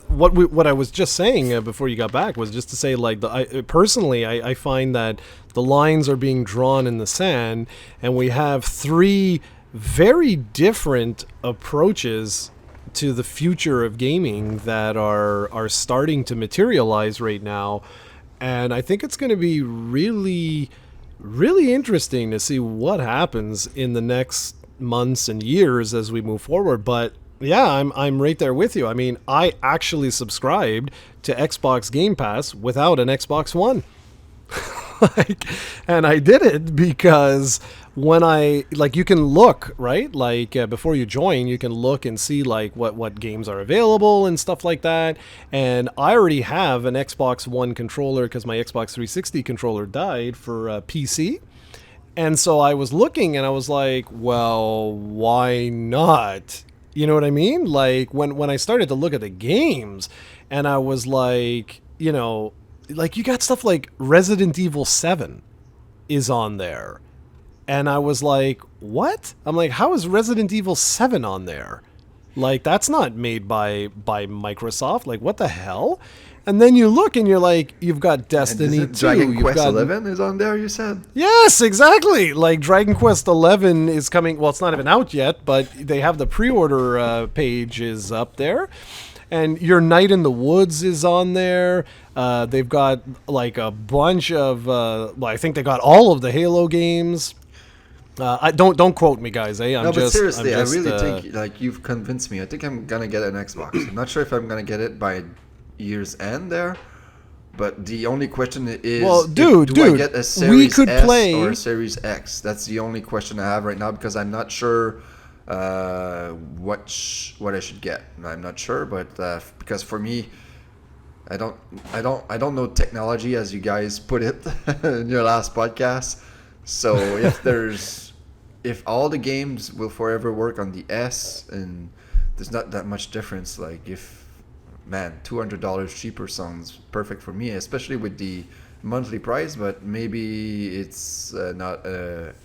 what I was just saying before you got back was just to say, like, personally, I find that the lines are being drawn in the sand, and we have three very different approaches to the future of gaming that are starting to materialize right now, and I think it's going to be really, really interesting to see what happens in the next months and years as we move forward. But yeah, I'm right there with you. I mean, I actually subscribed to Xbox Game Pass without an Xbox One. And I did it because when you can look, right? Before you join, you can look and see like what games are available and stuff like that. And I already have an Xbox One controller because my Xbox 360 controller died for PC. And so I was looking and I was like, well, why not? You know what I mean? Like when I started to look at the games and I was like, like you got stuff like Resident Evil 7 is on there. And I was like, what? I'm like, how is Resident Evil 7 on there? Like, that's not made by Microsoft. Like, what the hell? And then you look and you're like, you've got Destiny 2. Dragon Quest 11 is on there, you said? Yes, exactly. Like Dragon Quest 11 is coming. Well, it's not even out yet, but they have the pre-order page is up there. And Your Night in the Woods is on there. They've got like a bunch of, I think they got all of the Halo games. I don't quote me, guys. But seriously, I really think like you've convinced me. I think I'm gonna get an Xbox. I'm not sure if I'm gonna get it by year's end there, but the only question is, well, do I get a Series S or a Series X? That's the only question I have right now, because I'm not sure what I should get. I'm not sure, but because for me, I don't know technology, as you guys put it in your last podcast. So if all the games will forever work on the S, and there's not that much difference, like $200 cheaper sounds perfect for me, especially with the monthly price. But maybe it's not.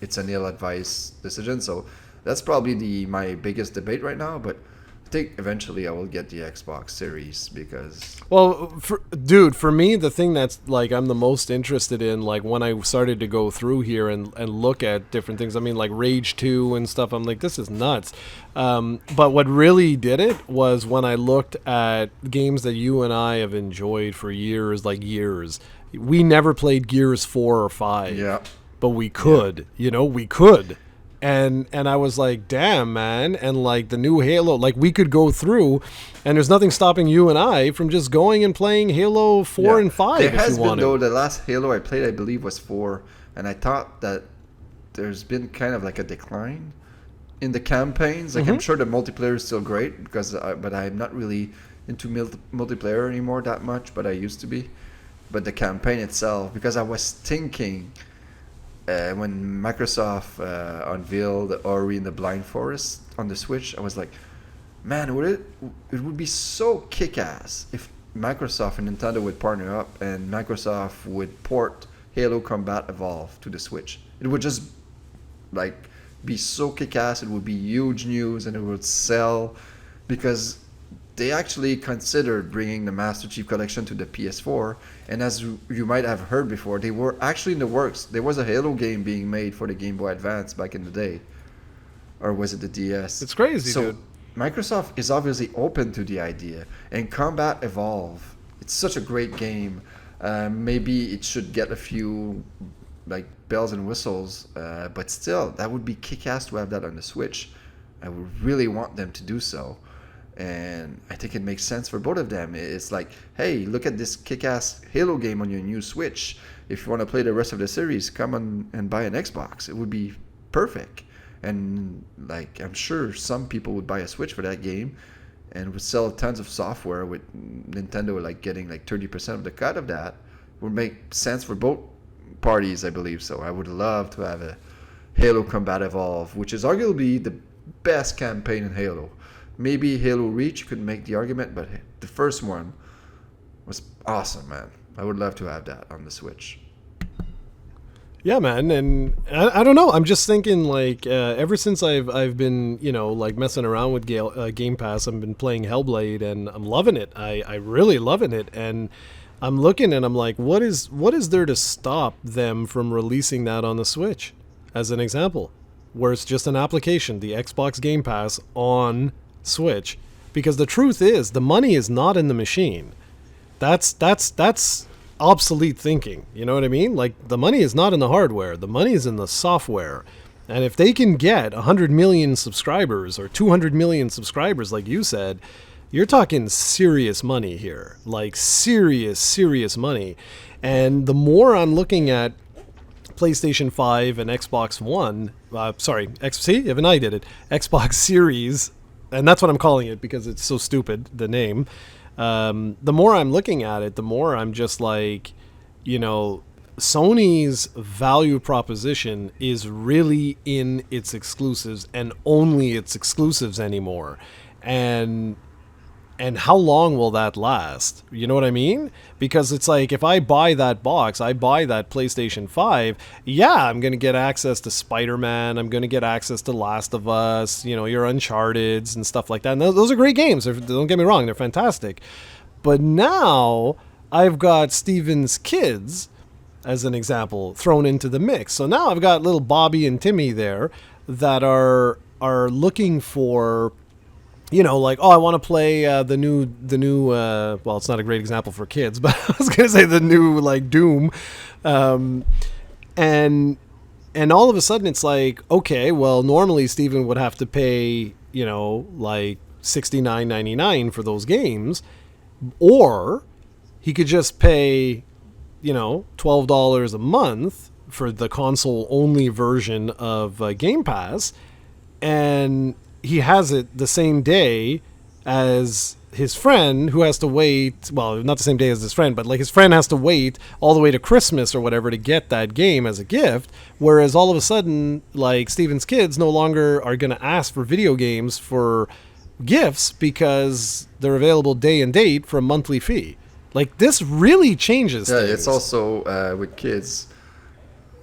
It's an ill-advised decision. So that's probably my biggest debate right now. But I think eventually I will get the Xbox Series, because... Well, for me, the thing that's like I'm the most interested in, like when I started to go through here and look at different things, I mean, like Rage 2 and stuff, I'm like, this is nuts. But what really did it was when I looked at games that you and I have enjoyed for years, like years. We never played Gears 4 or 5. Yeah. But we could, we could. And I was like, damn, man. And like the new Halo, like we could go through, and there's nothing stopping you and I from just going and playing Halo 4 and 5 there if has you want been, though, to. the last Halo I played, I believe, was 4, and I thought that there's been kind of like a decline in the campaigns. Like, I'm sure the multiplayer is still great, but I'm not really into multiplayer anymore that much, but I used to be. But the campaign itself, because I was thinking... when Microsoft unveiled Ori and the Blind Forest on the Switch, I was like, man, it would be so kick-ass if Microsoft and Nintendo would partner up and Microsoft would port Halo Combat Evolved to the Switch. It would just like be so kick-ass. It would be huge news, and it would sell, because they actually considered bringing the Master Chief Collection to the PS4, and as you might have heard before, they were actually in the works. There was a Halo game being made for the Game Boy Advance back in the day, or was it the DS? It's crazy, so, dude. Microsoft is obviously open to the idea, and Combat Evolve, it's such a great game. Maybe it should get a few like bells and whistles, but still, that would be kick-ass to have that on the Switch. I would really want them to do so. And I think it makes sense for both of them. It's like, hey, look at this kick-ass Halo game on your new Switch. If you want to play the rest of the series, come on and buy an Xbox. It would be perfect. And like, I'm sure some people would buy a Switch for that game, and would sell tons of software, with Nintendo like getting like 30% of the cut of that. would make sense for both parties, I believe. So I would love to have a Halo Combat Evolve, which is arguably the best campaign in Halo. Maybe Halo Reach could make the argument, but the first one was awesome, man. I would love to have that on the Switch. Yeah, man, and I don't know. I'm just thinking like ever since I've been like messing around with Game Pass, I've been playing Hellblade, and I'm loving it. I really loving it, and I'm looking and I'm like, what is there to stop them from releasing that on the Switch, as an example, where it's just an application, the Xbox Game Pass on Switch, because the truth is the money is not in the machine. That's obsolete thinking. You know what I mean? Like, the money is not in the hardware. The money is in the software. And if they can get 100 million subscribers or 200 million subscribers, like you said, you're talking serious money here. Like, serious money. And the more I'm looking at PlayStation 5 and Xbox One, even I did it, Xbox Series, and that's what I'm calling it because it's so stupid, the name. The more I'm looking at it, the more I'm just like, Sony's value proposition is really in its exclusives and only its exclusives anymore. And how long will that last? You know what I mean? Because it's like, if I buy that box, I buy that PlayStation 5, yeah, I'm going to get access to Spider-Man, I'm going to get access to Last of Us, your Uncharted's and stuff like that. And those are great games. Don't get me wrong, they're fantastic. But now I've got Steven's kids, as an example, thrown into the mix. So now I've got little Bobby and Timmy there that are looking for, like, oh, I want to play the new. Well, it's not a great example for kids, but I was gonna say the new, like, Doom, and all of a sudden it's like, okay, well, normally Steven would have to pay, like $69.99 for those games, or he could just pay, $12 a month for the console only version of Game Pass, and he has it the same day as his friend, who has to wait, well, not the same day as his friend, but like his friend has to wait all the way to Christmas or whatever to get that game as a gift, whereas all of a sudden, like, Steven's kids no longer are going to ask for video games for gifts because they're available day and date for a monthly fee. Like, this really changes things. It's also with kids,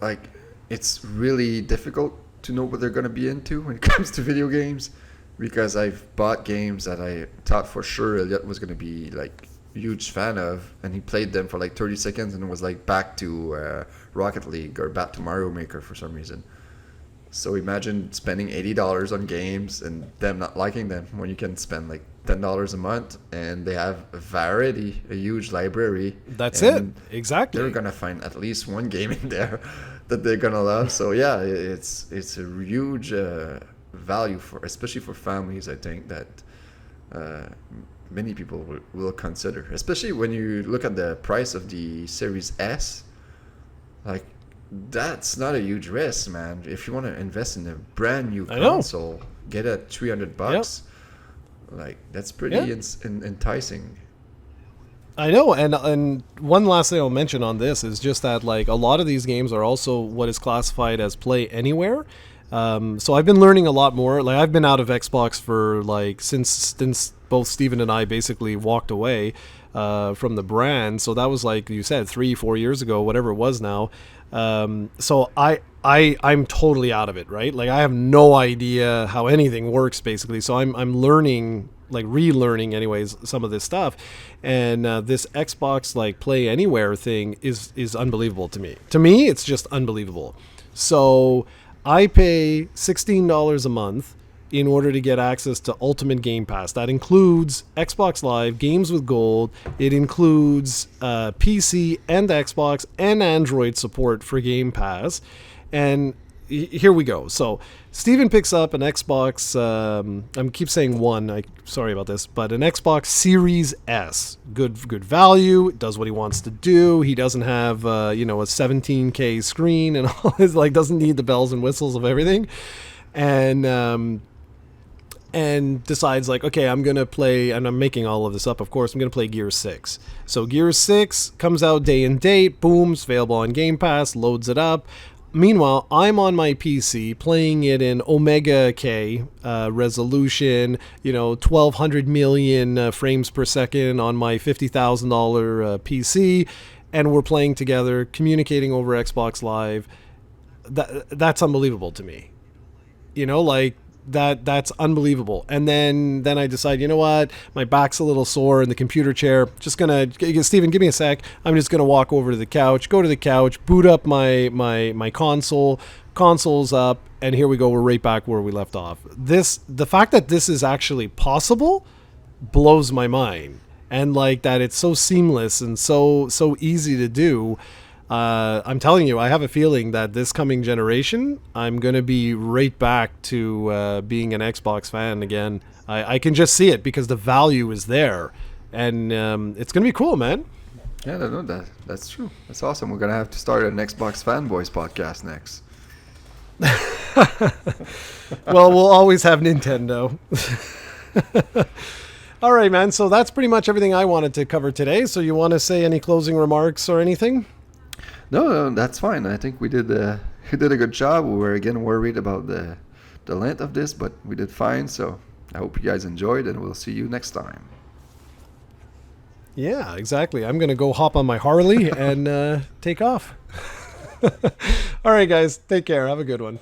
like, it's really difficult to know what they're going to be into when it comes to video games, because I've bought games that I thought for sure Elliot was going to be like a huge fan of, and he played them for like 30 seconds and was like back to Rocket League or back to Mario Maker for some reason. So imagine spending $80 on games and them not liking them when you can spend like $10 a month, and they have a variety, a huge library. That's it. Exactly. They're going to find at least one game in there that they're gonna love. So yeah, it's a huge value for, especially for families, I think, that many people will consider, especially when you look at the price of the Series S. Like, that's not a huge risk, man. If you want to invest in a brand new console, get it $300. Yep. Like, that's pretty enticing. I know, and one last thing I'll mention on this is just that, like, a lot of these games are also what is classified as play anywhere. So I've been learning a lot more. Like, I've been out of Xbox for, like, since both Steven and I basically walked away from the brand. So that was, like you said, 3-4 years ago, whatever it was now. So I'm totally out of it, right? Like, I have no idea how anything works, basically. So I'm learning, like relearning anyways, some of this stuff. And this Xbox, like, play anywhere thing is unbelievable to me. To me, it's just unbelievable. So I pay $16 a month in order to get access to Ultimate Game Pass. That includes Xbox Live, Games with Gold. It includes PC and Xbox and Android support for Game Pass. And here we go. So Steven picks up an Xbox, I keep saying one, sorry about this, but an Xbox Series S. Good value. It does what he wants to do. He doesn't have a 17K screen and all his, like, doesn't need the bells and whistles of everything. And and decides like, okay, I'm going to play, and I'm making all of this up, of course, I'm going to play Gears 6. So Gears 6 comes out day and date, boom, it's available on Game Pass, loads it up. Meanwhile, I'm on my PC playing it in Omega K resolution, 1200 million frames per second on my $50,000 PC, and we're playing together, communicating over Xbox Live. That's unbelievable to me. Like that's unbelievable. And then I decide, you know what, my back's a little sore in the computer chair, just gonna, Steven, give me a sec, I'm just gonna walk over to the couch, go to the couch, boot up my console's up, and here we go, we're right back where we left off. The fact that this is actually possible blows my mind, and like that it's so seamless and so easy to do. I'm telling you, I have a feeling that this coming generation, I'm going to be right back to being an Xbox fan again. I can just see it because the value is there. And it's going to be cool, man. Yeah, no, that's true. That's awesome. We're going to have to start an Xbox Fanboyz podcast next. Well, we'll always have Nintendo. All right, man. So that's pretty much everything I wanted to cover today. So you want to say any closing remarks or anything? No, that's fine. I think we did a good job. We were again worried about the length of this, but we did fine. So I hope you guys enjoyed, and we'll see you next time. Yeah, exactly. I'm going to go hop on my Harley and take off. All right, guys. Take care. Have a good one.